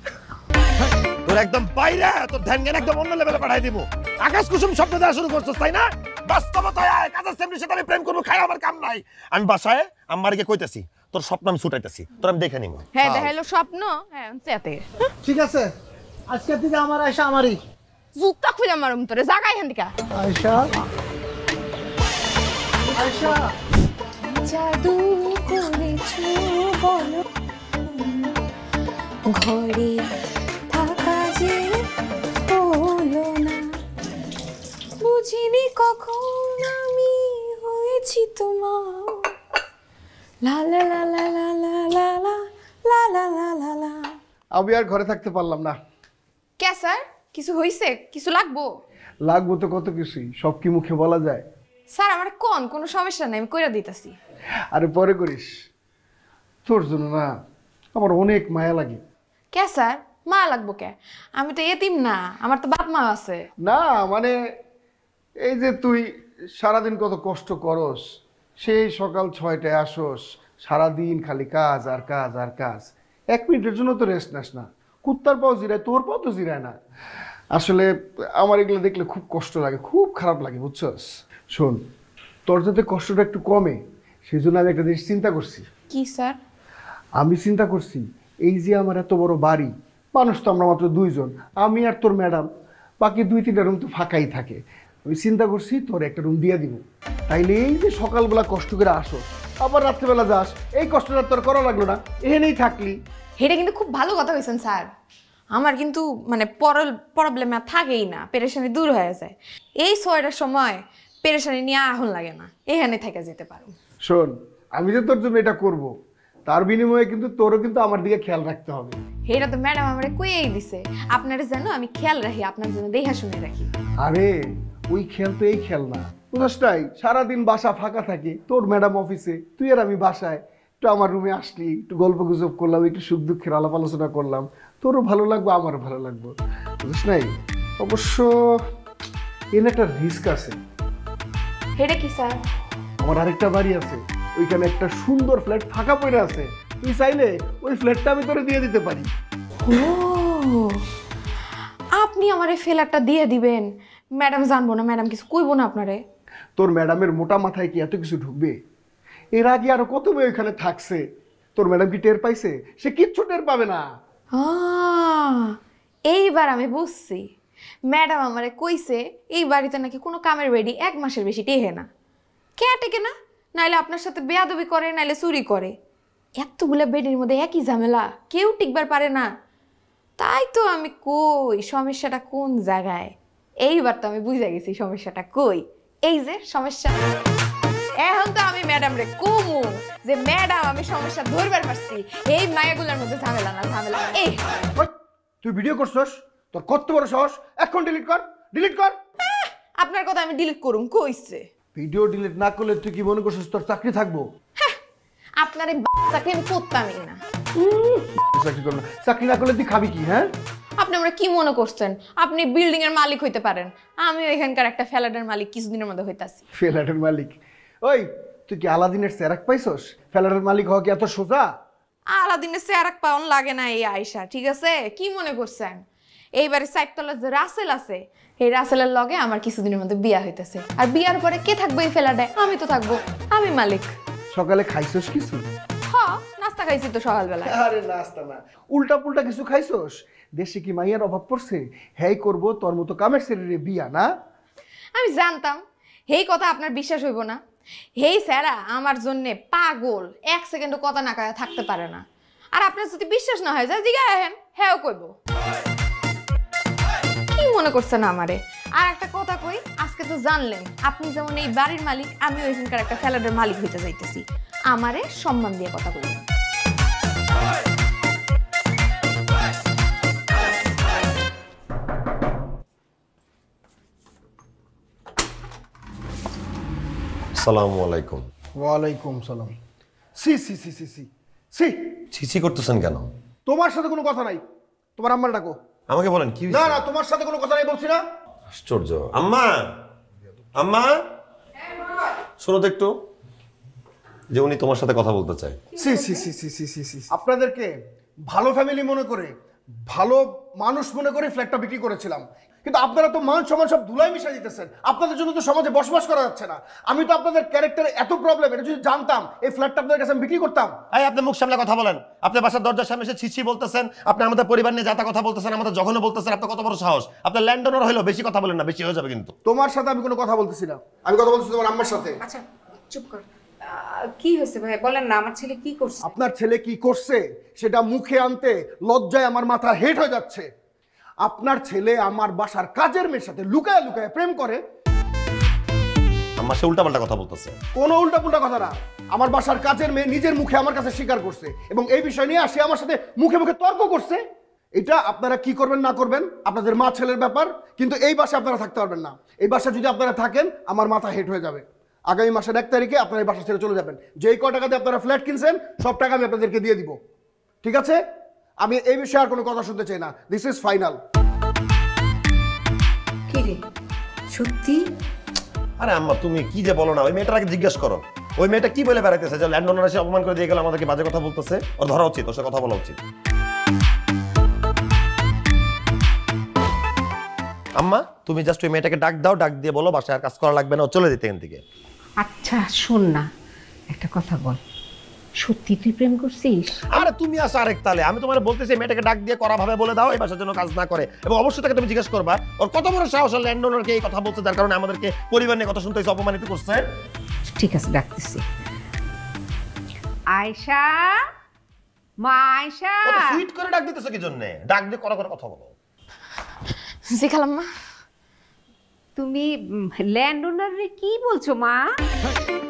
তোর একদম বাইরে, তোর ধ্যান জ্ঞান একদম অন্য লেভেলে পাঠাই দিব। আকাশ কুসুম স্বপ্ন দেওয়া শুরু করছিস, তাই না? বাস্তবতায় আয়, কাজের সেমরির সাথে আমি প্রেম করবো, খাই আমার কাম নাই। আমি বাসায় আম্মারকে কইতাছি তোর স্বপ্ন আমি ছুটাইতেছি, তোর আমি দেখে নিব। হ্যাঁ দেখাইলো স্বপ্ন। হ্যাঁ চেতে ঠিক আছে, আজকের থেকে আমার আয়শা আমারই। জুতা খুলে মারুম তোরে, জাগা এখান থেকে। আয়শা, আয়শা, জাদু করেছো বলো, ঘরে থাকা যে হলো না, বুঝিনি কখন আমি হয়েছি তোমার। লা লা লা লা লা লা লা লা লা লা লা লা লা। আমি আর ঘরে থাকতে পারলাম না। কে স্যার, কিছু হইছে? কিছু লাগবো? লাগবো তো কত কিছুই, সব কি মুখে বলা যায়? স্যার আমার কোনো সমস্যা নাই, আমি কইরা দিতেছি। আরে পরে করিস, তোর জন্য না আমার অনেক মায়া লাগে। কে স্যার, মা লাগবো কে? আমি তো এতিম না, আমার তো বাপ মা আছে। না মানে এই যে তুই সারাদিন কত কষ্ট করস, সেই সকাল 6টায় আসোস, সারাদিন খালি কাজ আর কাজ আর কাজ, 1 মিনিটের জন্য তো রেস্ট নাস না। কুত্তার পাও জিরায়, তোর পাও তো জিরায় না। আসলে আমার এগুলো দেখলে খুব কষ্ট লাগে, খুব খারাপ লাগে, বুঝছস? শোন, তোর যাতে কষ্টটা একটু কমে সেই জন্য আমি একটা জিনিস চিন্তা করছি। কি স্যার? আমি চিন্তা করছি এই যে আমার এত বড় বাড়ি, মানুষ তো আমরা মাত্র 2 জন, আমি আর তোর ম্যাডাম, বাকি 2-3টা রুম তো ফাঁকাই থাকে। আমি চিন্তা করছি তোর একটা রুম দিয়ে দিব, তাইলে এই যে সকালবেলা কষ্ট করে আসো আবার রাত্রেবেলা যাস, এই কষ্টটা তোর করা লাগলো না, এখানেই থাকলি। এটা কিন্তু খুব ভালো কথা কইছেন স্যার। আমার কিন্তু মানে প্রবলেম আর থাকেই না, পেরেশানি দূর হয়ে যায়। এই 6টার সময় পেরেশানি নিয়ে আহন লাগে না, এখানে থেকে যেতে পারো। শোন, আমি যে তোর জন্য এটা করব, তার বিনিময়ে কিন্তু তোরও কিন্তু আমার দিকে খেয়াল রাখতে হবে। এটা তো ম্যাডাম আমারে কইয়েই দিছে, আপনারা জানো আমি খেয়াল রাখি, আপনার জন্য দেখা শুনে রাখি। আরে ওই খেয়াল তো এই খেয়াল না, বুঝছটাই, সারাদিন বাসা ফাঁকা থাকে, তোর ম্যাডাম অফিসে, তুই আর আমি বাসায়, একটু আমার রুমে আসলি, একটু গল্প গুজব করলাম, একটু সুখ দুঃখের আলাপ আলোচনা করলাম, তোরও ভালো লাগবে আমারও ভালো লাগবে, বুঝছ নাই? অবশ্য এর একটা রিস্ক আছে। এটা কি স্যার? আমার আরেকটা বাড়ি আছে, ওইখানে একটা সুন্দর ফ্ল্যাট ফাঁকা পড়ে আছে, তুই চাইলে ওই ফ্ল্যাটটা আমি তোরে দিয়ে দিতে পারি। ও, আপনি আমারে ফ্ল্যাটটা দিয়ে দিবেন? ম্যাডাম জানবো না, ম্যাডাম কিছু কইবো না আপনারে? তোর ম্যাডামের মোটা মাথায় কি এত কিছু ঢুকবে? এর আগে আরো কত মেয়ে ওইখানে থাকছে, তোর ম্যাডাম কি টের পাইছে? সে কিচ্ছু টের পাবে না। এইবার আমি বুঝছি, ম্যাডাম আমারে কইছে এই বাড়িতে নাকি কোনো কামের বেডি 1 মাসের বেশি টেহে না। কে টেকে না? নাইলে আপনার সাথে বেয়াদবি করে, নাইলে চুরি করে। এতগুলা বেডির মধ্যে একই ঝামেলা, কেউ টিকবার পারে না। তাই তো আমি কই সমস্যাটা কোন জায়গায়। এইবার তো আমি বুঝে গেছি সমস্যাটা কই। এই যে সমস্যা, এখন তো আমি ম্যাডাম রে কমু যে ম্যাডাম আমি সমস্যা ধরবার পারছি, এই মায়াগুলোর মধ্যে ঝামেলা না ঝামেলা। এই তুই ভিডিও করছস, তোর কত বড় সাহস! এখন ডিলিট কর, ডিলিট কর। আপনার কথা আমি ডিলিট করুম কইছে? ভিডিও ডিলিট না করলে তুই কি মনে করছিস তোর চাকরি থাকবো? আপনার এই চাকরি আমি করতামই না। চাকরি করব না, চাকরি না করলে তুই খাবি কি? হ্যাঁ, আপনি আমরা কি মনে করছেন আপনি বিল্ডিং এর মালিক হইতে পারেন, আমি এখানকার একটা ফ্ল্যাটের মালিক কিছুদিনের মধ্যে হইতাছি। ফ্ল্যাটের মালিক? ওই তুই কি আলাদিনের চেরাক পাইছস? ফ্ল্যাটের মালিক হওয়া কি এত সোজা? আলাদিনের চেরাক পাওন লাগে না এই আয়সা, ঠিক আছে? কি মনে করছেন এইবারে 4 তলা যে রাসেল আছে, এই রাসেলের লগে আমার কিছুদিনের মধ্যে বিয়া হইতেছে, আর বিয়ার পরে কে থাকবো এই ফ্ল্যাটে? আমি তো থাকবো, আমি মালিক। সকালে খাইছস কিছু? হ্যাঁ, নাস্তা খাইছি তো সকালবেলা। আরে নাস্তা না, উল্টা পুল্টা কিছু খাইছস? দেশে কি মাইয়ার অভাব পড়ছে? হ্যাঁ করবো তোর মতো কামের শরীরে বিয়া না? আমি জানতাম এই কথা আপনার বিশ্বাস হইব না। হেই স্যারা আমার জন্য পাগল, 1 সেকেন্ডও কথা না কয়ে থাকতে পারে না। আর আপনার যদি বিশ্বাস না হয় যায় জিগা হেন, হ্যাঁ কইব। কি মনে করছেন আমারে? আর একটা কথা কই, আজকে তো জানলেন আপনি যেমন এই বাড়ির মালিক, আমিও এখানকার একটা ফ্ল্যাটের মালিক হইতে যাইতেছি। আমারে সম্মান দিয়ে কথা কইবেন। আসসালামু আলাইকুম। ওয়ালাইকুম সালাম। সি সি সি সি সি সি ছিছি করতেছেন কেন? তোমার সাথে কোনো কথা নাই, তোমার আম্মার ডাকো। আমাকে বলেন কি না না, তোমার সাথে কোনো কথা নাই বলছি না। আশ্চর্য। আম্মা, আম্মা শোনো তো একটু, যে উনি তোমার সাথে কথা বলতে চায়। সি সি সি সি সি সি সি আপনাদেরকে ভালো ফ্যামিলি মনে করে, ভালো মানুষ মনে করে ফ্ল্যাটটা বিক্রি করেছিলাম, কিন্তু আপনারা তো মান সম্মান সব ধুলাই মিশিয়ে দিতেছেন। আপনাদের জন্য তো সমাজে বসবাস করা যাচ্ছে না। আমি তো আপনাদের ক্যারেক্টারে এত প্রবলেম, এটা যদি জানতাম এই ফ্ল্যাটটা আপনাদের কাছে আমি বিক্রি করতাম। এই আপনি মুখ সামলে কথা বলেন। আপনি বাসার দরজার সামনে এসে ছিছি বলতেছেন, আপনি আমাদের পরিবার নিয়ে যাতা কথা বলতেছেন, আমাদের জঘন্য বলতেছেন। আপনার কত বড় সাহস! আপনার ল্যান্ড ওনার হইলো, বেশি কথা বলেন না, বেশি হয়ে যাবে কিন্তু। তোমার সাথে আমি কোনো কথা বলতেছি না, আমি কথা বলতেছি তোমার আম্মার সাথে। আচ্ছা চুপ কর, কি হয়েছে ভাই বলেন না, আমার ছেলে কি করছে? আপনার ছেলে কি করছে সেটা মুখে আনতে লজ্জায় আমার মাথা হেট হয়ে যাচ্ছে। আপনার ছেলে আমার বাসার কাজের মেয়ের সাথে লুকায় লুকায় প্রেম করে। আমার সে উল্টাপাল্টা কথা বলতেছে। কোনো উল্টাপুল্টা কথা না, আমার বাসার কাজের মেয়ে নিজের মুখে আমার কাছে স্বীকার করছে, এবং এই বিষয় নিয়ে সে আমার সাথে মুখে মুখে তর্ক করছে। এটা আপনারা কি করবেন না করবেন আপনাদের মা ছেলের ব্যাপার, কিন্তু এই বাসায় আপনারা থাকতে পারবেন না। এই বাসায় যদি আপনারা থাকেন আমার মাথা হেট হয়ে যাবে। আগামী মাসের 1 তারিখে আপনারা এই বাসা ছেড়ে চলে যাবেন। যেই ক টাকাতে আপনারা ফ্ল্যাট কিনছেন সব টাকা আমি আপনাদেরকে দিয়ে দিব, ঠিক আছে? আমি এই বিষয়ে আর কোনো কথা শুনতে চাই না। This is final. কি রে সত্যি? আরে আম্মা তুমি কি যে বলো না, ওই মেয়েটাকে জিজ্ঞেস করো। ওই মেয়েটা কি বলে বেড়াইতেছে যে ল্যান্ড ওনার এসে অপমান করে দিয়ে গেল, আমাদেরকে বাজে কথা বলতেছে। ওর ধরা উচিত, ওর সাথে কথা বলা উচিত। আম্মা তুমি জাস্ট ওই মেয়েটাকে ডাক দাও, ডাক দিয়ে বলো বাসায় আর কাজ করা লাগবে না, ও চলে যেতে এখান থেকে। আচ্ছা শোন না, একটা কথা বল, সত্যি তুই প্রেম করছিস? আরে তুমি আসো আরেক তালে, আমি তোমার বলতেছি মেয়েটাকে ডাক দিয়ে করা ভাবে বলে দাও এই বাসার জন্য কাজ না করে, এবং অবশ্যই তাকে তুমি জিজ্ঞেস করবা ওর কত বড় সাহস ল্যান্ড ওনারকে এই কথা বলছে, যার কারণে আমাদেরকে পরিবার নিয়ে কথা শুনতে হয়েছে, অপমানিত করছে। ঠিক আছে, ডাকতেছি। আয়শা, মা আয়শা। কত সুইট করে ডাক দিতেছো কি জন্য? ডাক দিয়ে করা করে কথা বলো। জি খালাম্মা। তুমি ল্যান্ড ওনারে কি বলছো মা?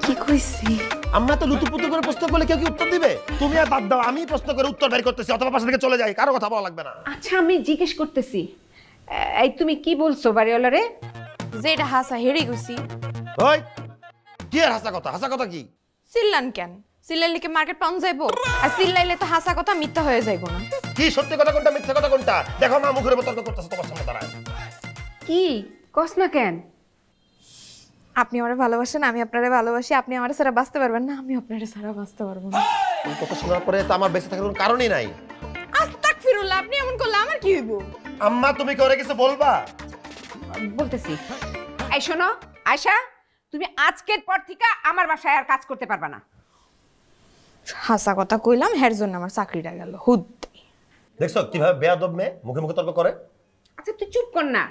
কি কইছি? আমরা তো লুতুপুতু করে প্রশ্ন করলে কেউ কি উত্তর দিবে? তুমি আর বাদ দাও, আমি প্রশ্ন করে উত্তর বের করতেছি, অথবা পাশে থেকে চলে যাই, কারো কথা বলা লাগবে না। আচ্ছা আমি জিজ্ঞেস করতেছি, এই তুমি কি বলছো বাড়িওয়ালারে? যেটা হাসা হেরে গেছি। ওই কি আর হাসা কথা? হাসা কথা কি? চিল্লান কেন? চিল্লাইলে কি মার্কেট পাউন যাইবো? আর চিল্লাইলে তো হাসা কথা মিথ্যা হয়ে যাইবো না। কি সত্যি কথা কোনটা, মিথ্যা কথা কোনটা? দেখো মা মুখের উপর তর্ক করতেছে তোমার সামনে দাঁড়ায়। কি কস না কেন? আপনি আমারে ভালোবাসেন, আমি আপনারে ভালোবাসি, আপনি আমারে ছাড়া বাঁচতে পারবেন না, আমি আপনারে ছাড়া বাঁচতে পারবো না। এই কথা শোনার পরে তো আমার বেঁচে থাকার কোনো কারণই নাই। আস্তাগফিরুল্লাহ, আপনি এমন করলে আমার কি হইব? আম্মা তুমি কি ওরে কিছু বলবা? বলতেছি। এই শোনো আয়শা, তুমি আজকের পর থেকে আমার বাসায় আর কাজ করতে পারবে না। হাসা কথা কইলাম, হের জন্য আমার চাকরিটা গেল। হুদ দেখছো কিভাবে বেয়াদব মেয়ে মুখে মুখে তর্ক করে। আচ্ছা তুই চুপ কর না।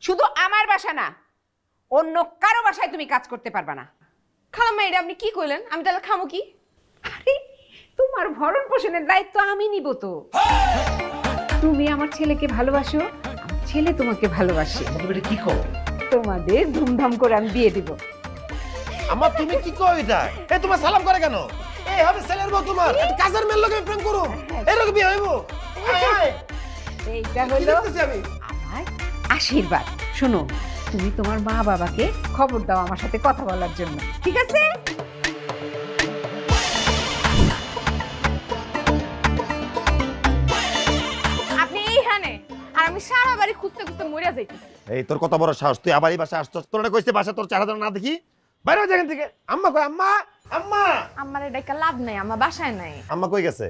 শুধু আমার বাসা না, অন্য কারো বাসায় তুমি কাজ করতে পারবে না। খালাম্মা, এটা আপনি কি কইলেন? আমি তাহলে খামো কি? আরে তোমার ভরণ পোষণের দায়িত্ব আমি নিব তো। তুমি আমার ছেলেকে ভালোবাসো, আমার ছেলে তোমাকে ভালোবাসে। তুমি কি কও? তোমাদের ধুমধাম করে আমি বিয়ে দিব। আম্মা তুমি কি কও এটা? এ তোমার সালাম করে কেন? এই হবে ছেলের বউ তোমার, একটা কাজের মেয়ের লগে প্রেম করো, এরকম বিয়ে হইব? এইটা হলো আমার আশীর্বাদ। শোনো, তুমি তোমার মা বাবাকে খবর দাও আমার সাথে কথা বলার জন্য, ঠিক আছে? আপনি এইখানে আর আমি সারা বাড়ি খুঁজতে খুঁজতে মরিয়া যাইতেছি। এই তোর কত বড় সাহস, তুই আবার এই বাসায় আসছস? তোরা কইছে বাসা তোর চেহারা না দেখি বাইরে হয়ে এখান থেকে। আম্মা কই? আম্মা আম্মা আমার ডাইকা লাভ নাই, আমার বাসায় নাই। আম্মা কই গেছে?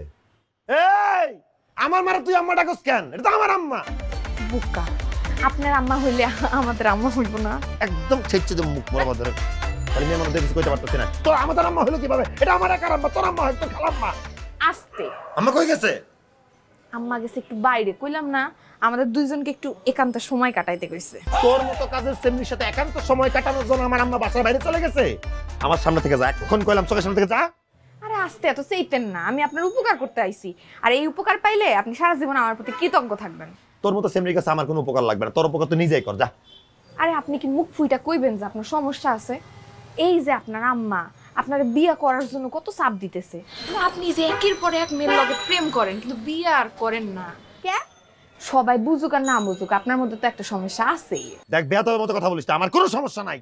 এই আমার মারা তুই আম্মা ডাকস কেন? এটা তো আমার আম্মা। বুকা, আপনার আম্মা হইলে আমাদের আম্মা হইব না? একদম ছেড়ছে যে মুখ বরাবর ধরে খালি মেয়ে মানুষ দেখছিস কইতে পারতেছি না। তোর আমাদের আম্মা হলো কিভাবে? এটা আমার একার আম্মা, তোর আম্মা হয় তোর খালাম্মা। আস্তে। আম্মা কই গেছে? আম্মা গেছে একটু বাইরে, কইলাম না আমাদের দুইজনকে একটু একান্ত সময় কাটাইতে কইছে। তোর মতো কাজের সেমনির সাথে একান্ত সময় কাটানোর জন্য আমার আম্মা বাসার বাইরে চলে গেছে। আমার সামনে থেকে যা, এখন কইলাম চোখের সামনে থেকে যা। আরে আস্তে, এত চাইতেন না, আমি আপনার উপকার করতে আইছি, আর এই উপকার পাইলে আপনি সারা জীবন আমার প্রতি কৃতজ্ঞ থাকবেন। তোর মতো সেমনির কাছে আমার কোনো উপকার লাগবে না, তোর উপকার তো নিজেই কর, যা। আরে আপনি কি মুখ ফুইটা কইবেন যে আপনার সমস্যা আছে? এই যে আপনার আম্মা আপনার বিয়ে করার জন্য কত চাপ দিতেছে, আপনি যে একের পর এক মেয়ের লগে প্রেম করেন কিন্তু বিয়ে আর করেন না কে? সবাই বুঝুক আর না বুঝুক, আপনার মধ্যে তো একটা সমস্যা আছেই। দেখ বেয়াদবের মতো কথা বলিস না, আমার কোনো সমস্যা নাই।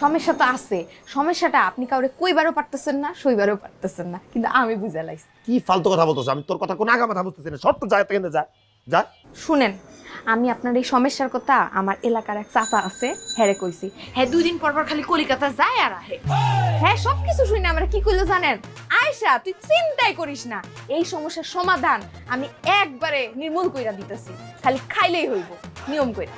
সমস্যা তো আছে, সমস্যাটা আপনি কাউরে কইবারও পারতেছেন না, সইবারও পারতেছেন না, কিন্তু আমি বুঝা লাইছি। কি ফালতু কথা বলতেছ? আমি তোর কথা কোনো আগা মাথা বুঝতেছি না, সত্য যা থেকে যা যা। শুনেন, আমি আপনার এই সমস্যার কথা আমার এলাকার এক চাচা আছে হ্যারে কইছি। হ্যাঁ 2 দিন পর পর খালি কলিকাতা যায় আর আহে। হ্যাঁ সবকিছু শুনে আমরা কি কইলো জানেন? আয়শা তুই চিন্তাই করিস না, এই সমস্যার সমাধান আমি একবারে নির্মূল কইরা দিতেছি, খালি খাইলেই হইব নিয়ম কইরা।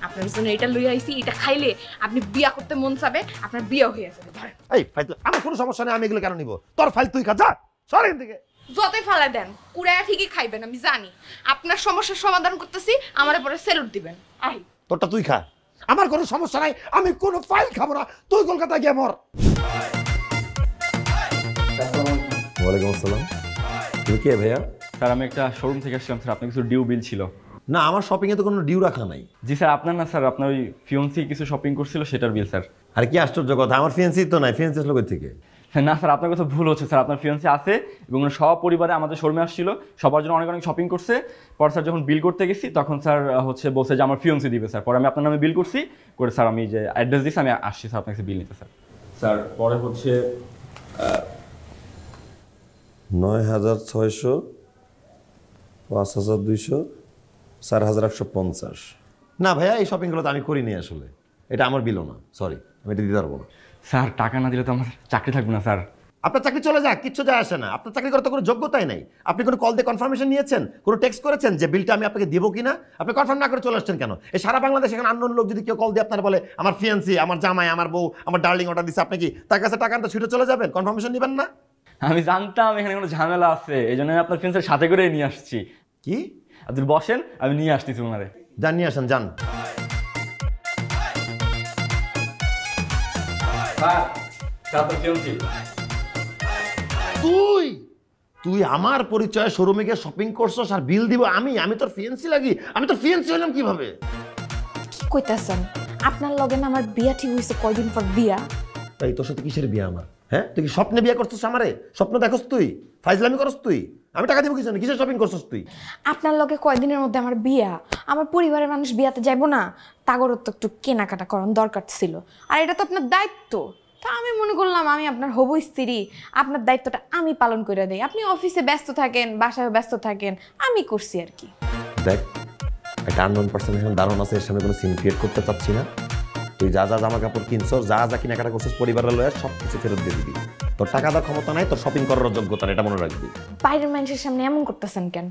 আপনার জন্য এটা লই আইছি, এটা খাইলে আপনি বিয়া করতে মন চাবে, আপনার বিয়া হয়ে যাবে। ধরেন এই ফাইল, আমার কোনো সমস্যা নেই, আমি এগুলো কেন নিব? তোর ফাইল তুই খা, যা সর এখান থেকে। যতই ফালা দেন কুড়ায়া ঠিকই খাইবেন, আমি জানি। আপনার সমস্যার সমাধান করতেছি, আমারে পরে সেলুট দিবেন। আই তোরটা তুই খা, আমার কোনো সমস্যা নাই, আমি কোনো ফাইল খাবো না, তুই কলকাতায় গিয়ে মর। ওয়ালাইকুম আসসালাম। তুমি কে ভাইয়া? স্যার আমি একটা শোরুম থেকে আসছিলাম স্যার, আপনার কিছু ডিউ বিল ছিল। না আমার শপিং এ তো কোনো ডিউ রাখা নাই। জি স্যার, আপনার না স্যার, আপনার ওই ফিয়ন্সি কিছু শপিং করছিল সেটার বিল স্যার। আর কি আশ্চর্য কথা, আমার ফিয়ান্সি তো নাই, ফিয়ান্সি আসলো কই থেকে? না স্যার, আপনার কথা ভুল হচ্ছে স্যার, আপনার ফিয়ন্সি আছে এবং সব পরিবারে আমাদের শোরুমে আসছিল, সবার জন্য অনেক অনেক শপিং করছে। পর স্যার যখন বিল করতে গেছি তখন স্যার হচ্ছে বলছে যে আমার ফিয়ন্সি দিবে স্যার। পরে আমি আপনার নামে বিল করছি, করে স্যার আমি যে অ্যাড্রেস দিচ্ছি আমি আসছি স্যার আপনার কাছে বিল নিতে স্যার। স্যার পরে হচ্ছে ৯,৬০০, ৫,২০০, ৪,১৫০। না ভাইয়া এই শপিংগুলো তো আমি করিনি আসলে, এটা আমার বিলও না, সরি আমি এটা দিতে পারবো না। স্যার টাকা না দিলে তো আমার চাকরি থাকবে না স্যার। আপনার চাকরি চলে যাক, কিচ্ছু যায় আসে না, আপনার চাকরি করার তো কোনো যোগ্যতাই নাই। আপনি কোনো কল দিয়ে কনফার্মেশন নিয়েছেন, কোনো টেক্সট করেছেন যে বিলটা আমি আপনাকে দেবো কিনা? আপনি কনফার্ম না করে চলে আসছেন কেন? এই সারা বাংলাদেশ এখানে আননোন লোক যদি কেউ কল দিয়ে আপনার বলে আমার ফিয়ান্সি, আমার জামাই, আমার বউ, আমার ডার্লিং অর্ডার দিচ্ছে, আপনি কি তার কাছে টাকা আনতে ছুটে চলে যাবেন? কনফার্মেশন নেবেন না? আমি জানতাম এখানে কোনো ঝামেলা আছে, এই জন্য আমি আপনার ফিয়ান্সের সাথে করে নিয়ে আসছি। কি? আপনি বসেন, আমি নিয়ে আসতেছি ওনারে। যান নিয়ে আসেন, যান। তুই আমার পরিচয় শোরুমে গিয়ে শপিং করছস আর বিল দিব আমি? আমি তোর ফিয়ান্সি লাগি? আমি তোর ফিয়ান্সি হলাম কিভাবে? কি কইতাছেন? আপনার লগে না আমার বিয়া ঠিক হইছে কয়দিন পর বিয়া। এই তোর সাথে কিসের বিয়া আমার? হ্যাঁ, তুই কি স্বপ্নে বিয়া করছিস আমারে? স্বপ্ন দেখছস তুই? ফাইজলামি করছ তুই? আমি টাকা দিব কিছু না, কিসের শপিং করছস তুই? আপনার লগে কয়দিনের মধ্যে আমার বিয়া, আমার পরিবারের মানুষ বিয়াতে যাইবো না, তাগরও তো একটু কেনাকাটা করার দরকার ছিল, আর এটা তো আপনার দায়িত্ব। তা আমি মনে করলাম আমি আপনার হবু স্ত্রী, আপনার দায়িত্বটা আমি পালন করে দেই। আপনি অফিসে ব্যস্ত থাকেন, বাসায় ব্যস্ত থাকেন, আমি করছি আর কি। দেখ, একটা আননোন পার্সন এখন দারুণ আছে, এর সামনে কোনো সিন ক্রিয়েট করতে চাচ্ছি না। তুই যা যা জামা কাপড় কিনছস, যা যা কেনাকাটা করছিস পরিবারের লয়ে সব কিছু ফেরত দিয়ে দিবি। তোর টাকা দেওয়ার ক্ষমতা নাই, তোর শপিং করার যোগ্যতা নেই, এটা মনে রাখবি। বাইরের মানুষের সামনে এমন করতেছেন কেন?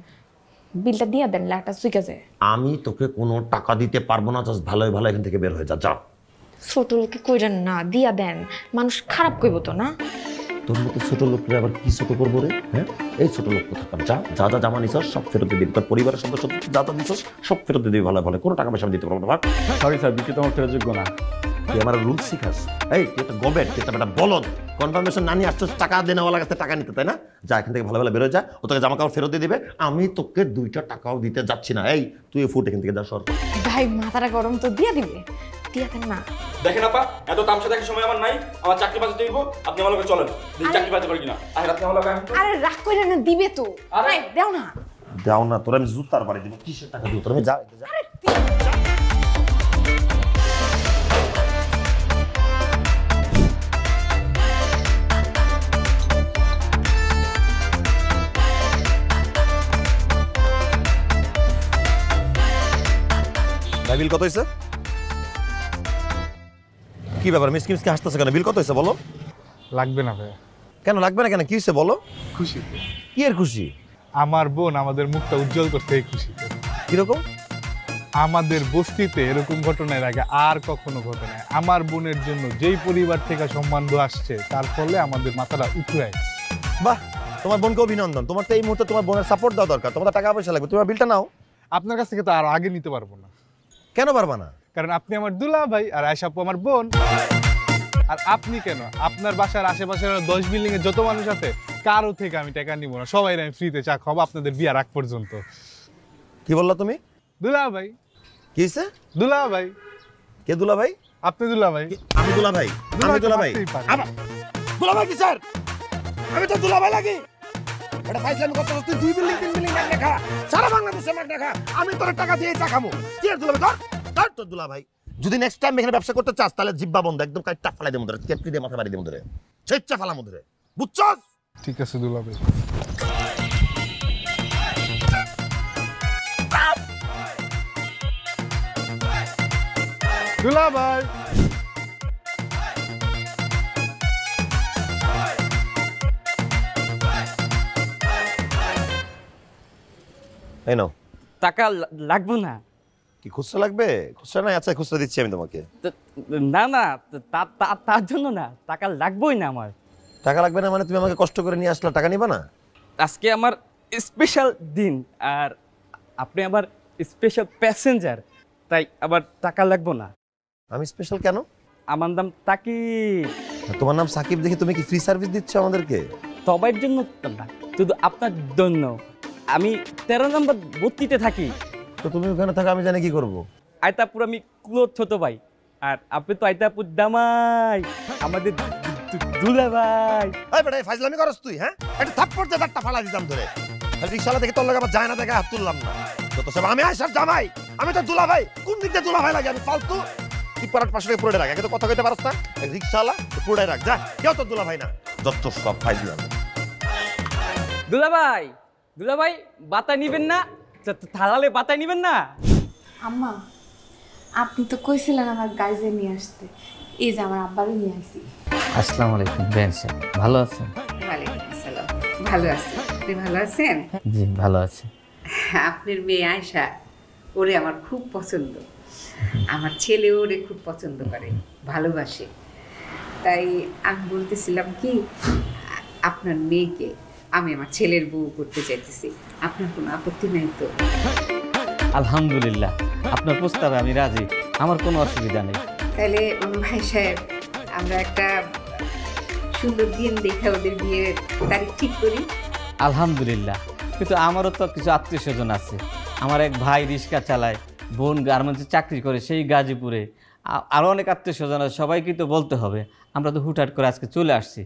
বিলটা দিয়ে দেন, লাখটা সুইকা যায়। আমি তোকে কোনো টাকা দিতে পারবো না, জাস্ট ভালোই ভালো এখান থেকে বের হয়ে যা। যা। ছোট লোকে কইরেন না, দিয়া দেন, মানুষ খারাপ কইব তো না। তোর মতো ছোট লোককে আবার কি ছোট করবো রে? হ্যাঁ, এই ছোট লোক কোথাকার। যা যা যা জামা নিছস সব ফেরত দিয়ে দিবি। তোর পরিবারের সদস্য যা যা দিছস সব ফেরত দিয়ে দিবি ভালো ভালো, কোনো টাকা পয়সা দিতে পারবো না। সরি স্যার, বিক্রি তোমার ফেরত যোগ্য না। তুই আমার রুলস শিখাস? এই তুই একটা গবেট, তুই একটা বলদ। কনফার্মেশন না নিয়ে আসছিস টাকা দেনেওয়ালা কাছে টাকা নিতে, তাই না? যা এখান থেকে ভালো ভালো বেরোয় যা, ও তোকে জামা কাপড় ফেরত দিয়ে দিবে। আমি তোকে 2টা টাকাও দিতে যাচ্ছি না। এই তুই ফুট এখান থেকে যা, সর। ভাই মাথাটা গরম, তো দিয়া দিবে, দিয়া দেন না। দেখেন আপা, এত তামসা দেখার সময় আমার নাই, আমার চাকরি বাজাতে দিব। আপনি আমার লগে চলেন, দেখি চাকরি বাজাতে পারি কিনা। আর আপনি আমার লগে আসেন। আরে রাগ কইরা না, দিবে তো। ভাই দাও না। দাও না, তোর আমি জুতার বাড়ি দিব। কিসের টাকা দিব তোর? আমি যা যা। বিল কত হয়েছে? কি ব্যাপার মিসকি মিসকি হাসতেছে কেন? বিল কত হয়েছে বলো? লাগবে না ভাই। কেন লাগবে না কেন? কি হয়েছে বলো? খুশিতে। কি এর খুশি? আমার বোন আমাদের মুখটা উজ্জ্বল করতে এই খুশিতে। কিরকম? আমাদের বস্তিতে এরকম ঘটনার আগে আর কখনো ঘটে নাই। আমার বোনের জন্য যেই পরিবার থেকে সম্মান আসছে, তার ফলে আমাদের মাথাটা উঠে আসছে। বাহ, তোমার বোনকে অভিনন্দন। তোমার তো এই মুহূর্তে তোমার বোনের সাপোর্ট দেওয়া দরকার। তোমার টাকা পয়সা লাগবে, তোমার বিলটা নাও। আপনার কাছ থেকে তো আর আগে নিতে পারবো না। কেন পারবা না? কারণ আপনি আমার দুলা ভাই আর আয়েশা আপু আমার বোন। আর আপনি কেন, আপনার বাসার আশেপাশের 10 বিল্ডিং এ যত মানুষ আছে কারো থেকে আমি টাকা নিব না, সবাই আমি ফ্রিতে চা খাবো আপনাদের বিয়ার আগ পর্যন্ত। কি বললা তুমি? দুলা ভাই। কি হইছে? দুলা ভাই। কে দুলা ভাই? আপনি দুলা ভাই। আমি দুলা ভাই? আমি দুলা ভাই? দুলা ভাই কি স্যার? আমি তো দুলা ভাই লাগি। এটা ফাইজলামি করতে তুই 2 বিল্ডিং 3 বিল্ডিং মাগনা খা, সারা বাংলাদেশে মাগনা খা। আমি তোর টাকা দিয়ে চা খামু। কি এর দুলা ভাই? ধর তোর দুলা ভাই। যদি নেক্সট টাইম এখানে ব্যবসা করতে চাস তাহলে জিব্বা বন্ধ, একদম কাটটা ফালাই দে মধ্যে, কেটলি দিয়ে মাথা মারি দে মধ্যে, ছেচ্চা ফালা মধ্যে, বুঝছস? ঠিক আছে দুলা ভাই। দুলা ভাই। এই নাও টাকা লাগবে না। কি খুচরা লাগবে? খুচরা নাই? আচ্ছা খুচরা দিচ্ছি আমি তোমাকে। না না, তার জন্য না, টাকা লাগবেই না আমার। টাকা লাগবে না মানে তুমি আমাকে কষ্ট করে নিয়ে আসলে টাকা নিবা না? আজকে আমার স্পেশাল দিন, আর আপনি আমার স্পেশাল প্যাসেঞ্জার, তাই আবার টাকা লাগবে না। আমি স্পেশাল কেন? আমার নাম তাকিব। তোমার নাম সাকিব দেখে তুমি কি ফ্রি সার্ভিস দিচ্ছ আমাদেরকে? সবার জন্য না, শুধু আপনার জন্য। আমি 13 নম্বর বস্তিতে থাকি। তো তুমি ওখানে থাকো, আমি জানি কি করবো? আয়তাপুর আমি ক্লোজ ছোট ভাই, আর আপনি তো আয়তাপুর দামাই, আমাদের দুলা ভাই। এই বেটা ফাজলামি করছ তুই? হ্যাঁ, একটা থাপ্পড় দিয়ে দাঁতটা ফালা দিতাম ধরে। রিকশালা দেখে তোর লাগে আবার যায় না দেখে হাত তুললাম না। যত সব আমি আয়শার জামাই, আমি তো দুলা ভাই। কোন দিক দিয়ে দুলা ভাই লাগে? আমি ফালতু কি পরাট পাশে পুরোটা রাখ। একে তো কথা কইতে পারছ না। রিকশালা পুরোটাই রাখ, যা। কেউ তো দুলা ভাই না, যত সব ফাজলামি। দুলা ভাই, দুলা ভাই বাতা নিবেন না? থালালে বাতা নিবেন না? আম্মা, আপনি তো কইছিলেন আমার গাইজে নিয়ে আসতে, এই যে আমার আব্বারে নিয়ে আসি। আসসালামু আলাইকুম বেন সাহেব, ভালো আছেন? ওয়ালাইকুম আসসালাম, ভালো আছি। আপনি ভালো আছেন? জি ভালো আছি। আপনার মেয়ে আয়েশা, ওরে আমার খুব পছন্দ। আমার ছেলে ওরে খুব পছন্দ করে, ভালোবাসে। তাই আমি বলতেছিলাম কি, আপনার মেয়েকে আমি আমার ছেলের বউ করতে চাইতেছি, আপনার কোনো আপত্তি নাই তো? আলহামদুলিল্লাহ, আপনার প্রস্তাবে আমি রাজি, আমার কোনো অসুবিধা নেই। তাহলে ভাই সাহেব, আমরা একটা সুন্দর দিন দেখে ওদের বিয়ের তারিখ ঠিক করি। আলহামদুলিল্লাহ, কিন্তু আমারও তো কিছু আত্মীয় স্বজন আছে। আমার এক ভাই রিক্সা চালায়, বোন গার্মেন্টসে চাকরি করে সেই গাজীপুরে, আরও অনেক আত্মীয় স্বজন আছে, সবাইকে তো বলতে হবে। আমরা তো হুটহাট করে আজকে চলে আসছি,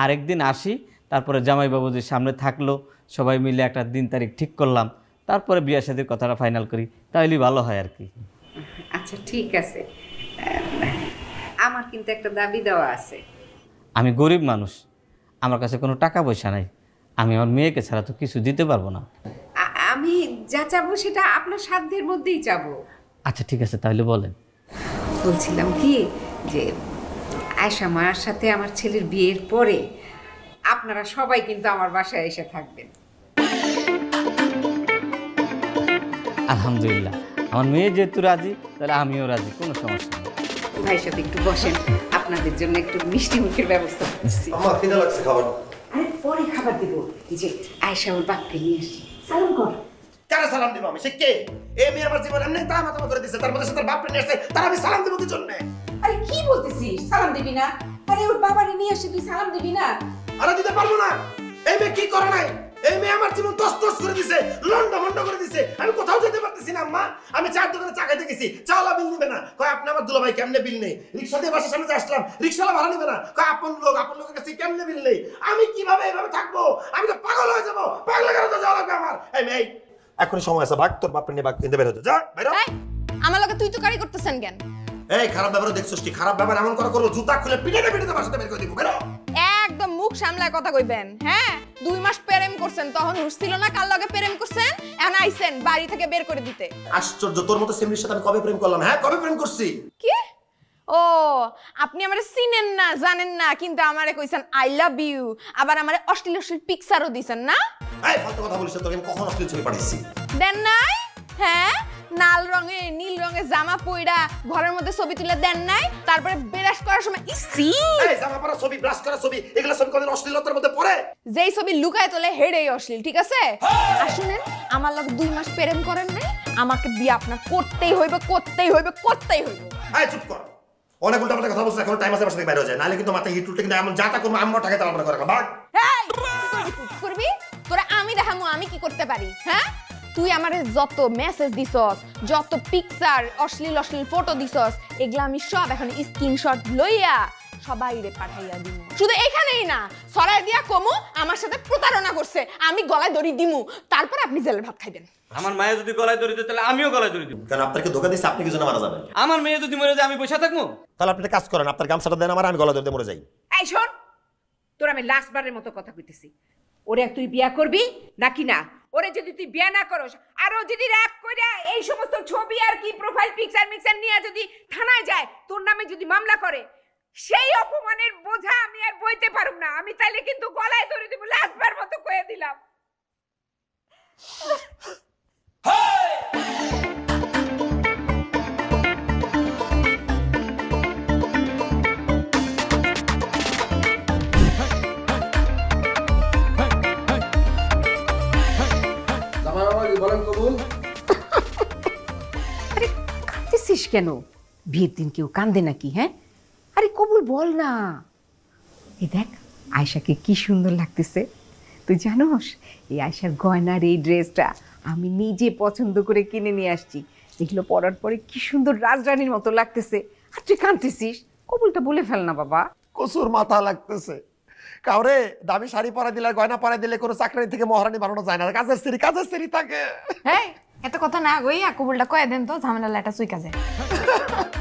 আরেকদিন আসি, তারপরে জামাইবাবু যে সামনে থাকলো, সবাই মিলে একটা দিন তারিখ ঠিক করলাম, তারপরে বিয়ে শাদীর কথাটা ফাইনাল করি, তাহলেই ভালো হয় আর কি। আচ্ছা ঠিক আছে, আমার কিন্তু একটা দাবি দেওয়া আছে। আমি গরিব মানুষ, আমার কাছে কোনো টাকা পয়সা নাই, আমি আমার মেয়েকে ছাড়া তো কিছু দিতে পারবো না। আমি যা চাবো সেটা আপনার সাধ্যের মধ্যেই চাবো। আচ্ছা ঠিক আছে, তাহলে বলেন। বলছিলাম কি যে আয়েশা মার সাথে আমার ছেলের বিয়ের পরে আপনারা সবাই কিন্তু আমার বাসায় এসে থাকবেন। আলহামদুলিল্লাহ, আমার মেয়ে যেহেতু রাজি, তাহলে আমিও রাজি, কোনো সমস্যা নেই। ভাই সাথে একটু বসেন, আপনাদের জন্য একটু মিষ্টি মুখের ব্যবস্থা করছি। আমার খিদে লাগছে, খাবার। আরে পরে খাবার দিব। এই যে আয়েশা ওর বাপকে নিয়ে আসি, সালাম কর। কারে সালাম দিব আমি? সে কে? এই মেয়ে আমার জীবন এমনি তা মাথা করে দিছে, তার মধ্যে সে তার বাপকে নিয়ে আসছে, তার আমি সালাম দিব কি জন্য? আরে কি বলতেছিস, সালাম দিবি না? আরে ওর বাবারে নিয়ে আসি, তুই সালাম দিবি না? আরে দিতে পারবো না। এই মেয়ে কি করে নাই? এই মেয়ে আমার জীবন তছতছ করে দিছে, লন্ডভন্ড করে দিছে। আমি কোথাও যেতে পারতেছি না আম্মা। আমি চার দোকানে চা খাইতে গেছি, চাওয়ালা বিল নিবে না। কয় আপনি আমার দুলাভাই, কেমনে বিল নেই? রিক্সা দিয়ে বাসার সামনে আসলাম, রিক্সাওয়ালা ভাড়া নিবে না। কয় আপন লোকের কাছে কেমনে বিল নেই? আমি কিভাবে এভাবে থাকবো? আমি তো পাগল হয়ে যাবো। পাগল করে তো যাওয়া লাগবে আমার। এই মেয়ে, এখনই সময় আছে, ভাগ তোর বাপের নিয়ে ভাগ কিনতে বের হতে যা। বেরো। আমার লগে তুই তো কারি করতেছেন কেন? এই খারাপ ব্যাপার দেখছস কি? খারাপ ব্যাপার এমন করে করো, জুতা খুলে পিটাতে পিটাতে বাসাতে বের করে দিব। বেরো। একদম মুখ সামলায় কথা কইবেন। হ্যাঁ, 2 মাস প্রেম করছেন, তখন হুঁশছিল না কার লগে প্রেম করছেন, এখন আইছেন বাড়ি থেকে বের করে দিতে। আশ্চর্য, তোর মতো সেমরির সাথে আমি কবে প্রেম করলাম? হ্যাঁ, কবে প্রেম করছি? কি? ও, আপনি আমারে চিনেন না, জানেন না, কিন্তু আমারে কইছেন আই লাভ ইউ, আবার আমারে অশ্লীল অশ্লীল পিকচারও দিছেন না? এই ফালতু কথা বলিস, তোকে আমি কখন অশ্লীল ছবি পাঠাইছি? দেন নাই? হ্যাঁ, লাল রঙে নীল রঙে জামা পইরা ঘরের মধ্যে ছবি তুলে দেন নাই? তারপরে ব্রাশ করার সময় ইসি, এই জামা পরা ছবি, ব্রাশ করা ছবি, এগুলা ছবি কোন অশ্লীলতার মধ্যে পড়ে? যেই ছবি লুকায় তোলে হেডেই অশ্লীল, ঠিক আছে? আর শুনেন, আমার লগে 2 মাস প্রেম করেন নাই, আমাকে বিয়ে আপনার করতেই হইবে, করতেই হইবে, করতেই হইবে। এই চুপ কর, অনেক উল্টাপাল্টা কথা বলছিস, এখন টাইম আছে, বাসা থেকে বাইরে হয়ে যায়, নাহলে কিন্তু মাথায় হিট উঠলে কিন্তু এমন যাতা করবো, আম্মা টাকা তার আমরা করে রাখলাম। ভাগ। এই, কি করবি? তোরা আমি দেখামু আমি কি করতে পারি। হ্যাঁ, তুই আমারে যত মেসেজ দিছস, যত পিকচার অশ্লীল অশ্লীল ফটো দিছস, এগুলা আমি সব এখন স্ক্রিনশট লইয়া সবাইরে পাঠাইয়া দিমু। শুধু এখানেই না, সরাই দিয়া কমু আমার সাথে প্রতারণা করছে, আমি গলায় দড়ি দিমু, তারপর আপনি জেলের ভাত খাইবেন। আমার মায়ে যদি গলায় দড়ি দেয়, তাহলে আমিও গলায় দড়ি দিব। কারণ আপনাকে ধোকা দিচ্ছে, আপনি কি জন্য মারা যাবেন? আমার মেয়ে যদি মরে যায় আমি বসে থাকবো? তাহলে আপনি একটা কাজ করেন, আপনার গামছাটা দেন আমার, আমি গলা ধরে মরে যাই। এই শোন, তোর আমি লাস্ট বারের মতো কথা কইতেছি, ওরে তুই বিয়া করবি নাকি না? ওরে যদি তুই বিয়া না করস, আর ও যদি রাগ কইরা এই সমস্ত ছবি আর কি প্রোফাইল পিকচার মিক্সার নিয়ে যদি থানায় যায়, তোর নামে যদি মামলা করে, সেই অপমানের বোঝা আমি আর বইতে পারুম না। আমি তাইলে কিন্তু গলায় ধরে দিব, লাস্ট বার মতো কয়ে দিলাম। আরে কাঁদতেছিস কেন? বিয়ের দিন কেউ কান্দে নাকি? হ্যাঁ, আরে কবুল বল না। এই দেখ আয়েশাকে কি সুন্দর লাগতেছে, তুই জানোস এই আয়েশার গয়নার এই ড্রেসটা আমি নিজে পছন্দ করে কিনে নিয়ে আসছি, এগুলো পরার পরে কি সুন্দর রাজরানীর মতো লাগতেছে। আর তুই কাঁদতেছিস, কবুলটা বলে ফেল না বাবা। কসুর মাথা লাগতেছে, কাউরে দামি শাড়ি পরা দিলে, গয়না পরা দিলে কোনো চাকরি থেকে মহারানী বানানো যায় না, কাজের সিঁড়ি থাকে। হ্যাঁ, এত কথা না কইয়া কবুলটা কয়ে দেন তো, ঝামেলা লাটা সুই কাজে।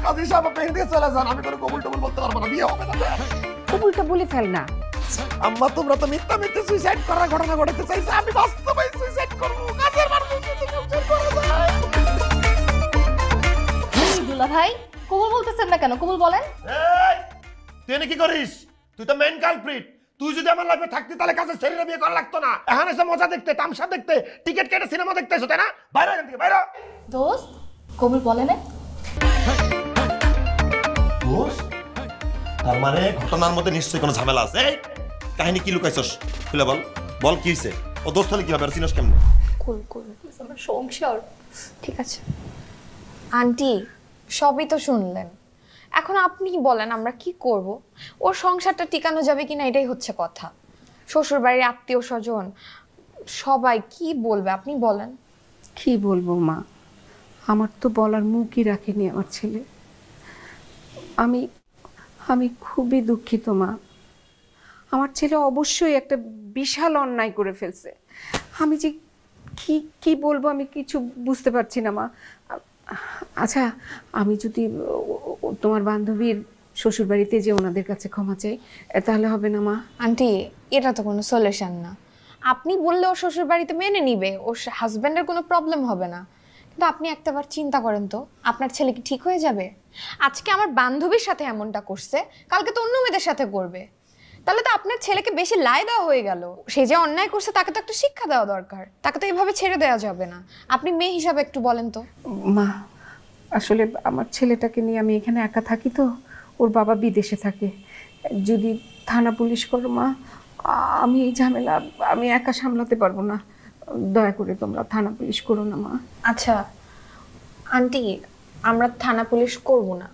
কাজী সাহেব আপনি এদিকে চলে যান, আমি কোনো কবুল টবুল বলতে পারবো না, বিয়ে হবে না। কবুলটা বলে ফেল না। আম্মা তোমরা তো মিথ্যে সুইসাইড করার ঘটনা ঘটাতে চাইছো, আমি বাস্তবে সুইসাইড করব। কাজের মানুষ যদি সংসার করা যায়। দুলা ভাই, কবুল বলতেছেন না কেন? কবুল বলেন। এই তুই এনে কি করিস? তুই তো মেইন কালপ্রিট। তুই যদি আমার লাইফে থাকতি তাহলে কাজের ছেলেরা বিয়ে করা লাগতো না। এখন এসে মজা দেখতে, তামসা দেখতে, টিকিট কেটে সিনেমা দেখতে এসো, তাই না? বাইরে এখান থেকে বাইরে। দোস্ত, কবুল বলে না? দোস্ত, তার মানে ঘটনার মধ্যে নিশ্চয়ই কোনো ঝামেলা আছে। কাহিনী কি লুকাইছস খুলে বল, বল কি হয়েছে? ও দোস্ত হলে কি হবে আর চিনস কেমনে? কুল কুল আমার সংসার। ঠিক আছে আন্টি, সবই তো শুনলেন, এখন আপনি বলেন আমরা কি করব? ওর সংসারটা টিকানো যাবে কিনা এটাই হচ্ছে কথা। শ্বশুর বাড়ির আত্মীয় স্বজন সবাই কি বলবে আপনি বলেন। কি বলবো মা, আমার তো বলার মুখই রাখেনি আমার ছেলে। আমি আমি খুবই দুঃখিত মা। আমার ছেলে অবশ্যই একটা বিশাল অন্যায় করে ফেলছে। আমি যে কি কি বলবো আমি কিছু বুঝতে পারছি না মা। আচ্ছা, আমি যদি তোমার বান্ধবীর শ্বশুরবাড়িতে যে ওনাদের কাছে ক্ষমা চাই তাহলে হবে না মা? আন্টি, এটা তো কোনো সলিউশন না। আপনি বললে ওর শ্বশুর বাড়িতে মেনে নিবে, ওর হাজব্যান্ডের কোনো প্রবলেম হবে না। কিন্তু আপনি একটাবার চিন্তা করেন তো, আপনার ছেলে কি ঠিক হয়ে যাবে? আজকে আমার বান্ধবীর সাথে এমনটা করছে, কালকে তো অন্য মেয়েদের সাথে করবে। তাহলে তো আপনার ছেলেকে বেশি লাই দেওয়া হয়ে গেল। সে যে অন্যায় করছে তাকে তো একটা শিক্ষা দেওয়া দরকার, তাকে তো এইভাবে ছেড়ে দেওয়া যাবে না। আপনি মেয়ে হিসাবে একটু বলেন তো। মা, আসলে আমার ছেলেটাকে নিয়ে আমি এখানে একা থাকি, তো ওর বাবা বিদেশে থাকে। যদি থানা পুলিশ করো মা, আমি এই ঝামেলা আমি একা সামলাতে পারবো না। দয়া করে তোমরা থানা পুলিশ করো না মা। আচ্ছা আন্টি, আমরা থানা পুলিশ করব না,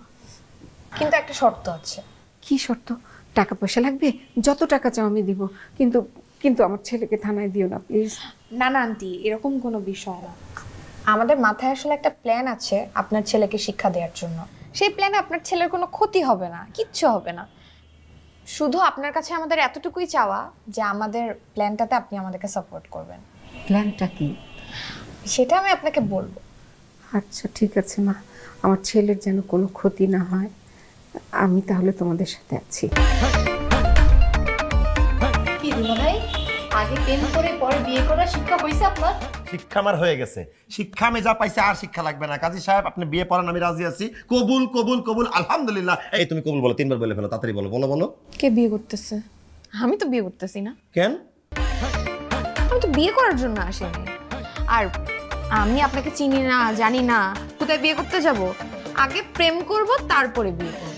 কিন্তু একটা শর্ত আছে। কি শর্ত? টাকা পয়সা লাগবে? যত টাকা চাও আমি দিব, কিন্তু কিন্তু আমার ছেলেকে থানায় দিও না প্লিজ। না না আন্টি, এরকম কোনো বিষয় না। আমাদের মাথায় আসলে একটা প্ল্যান আছে আপনার ছেলেকে শিক্ষা দেওয়ার জন্য। সেই প্ল্যানে আপনার ছেলের কোনো ক্ষতি হবে না, কিচ্ছু হবে না। শুধু আপনার কাছে আমাদের এতটুকুই চাওয়া যে আমাদের প্ল্যানটাতে আপনি আমাদেরকে সাপোর্ট করবেন। প্ল্যানটা কি সেটা আমি আপনাকে বলবো। আচ্ছা ঠিক আছে মা, আমার ছেলের যেন কোনো ক্ষতি না হয়। আমি তাহলে তোমাদের সাথে আছি। কি দুলা ভাই, আগে প্রেম করে পরে বিয়ে করার শিক্ষা হয়েছে আপনার? শিক্ষা আমার হয়ে গেছে, শিক্ষা আমি যা পাইছি আর শিক্ষা লাগবে না। কাজী সাহেব আপনি বিয়ে পড়ান, আমি রাজি আছি। কবুল কবুল কবুল, আলহামদুলিল্লাহ। এই তুমি কবুল বলো, 3 বার বলে ফেলো, তাড়াতাড়ি বলো, বলো বলো। কে বিয়ে করতেছে? আমি তো বিয়ে করতেছি না। কেন? আমি তো বিয়ে করার জন্য আসিনি। আর আমি আপনাকে চিনি না, জানি না, কোথায় বিয়ে করতে যাব? আগে প্রেম করব, তারপরে বিয়ে করব।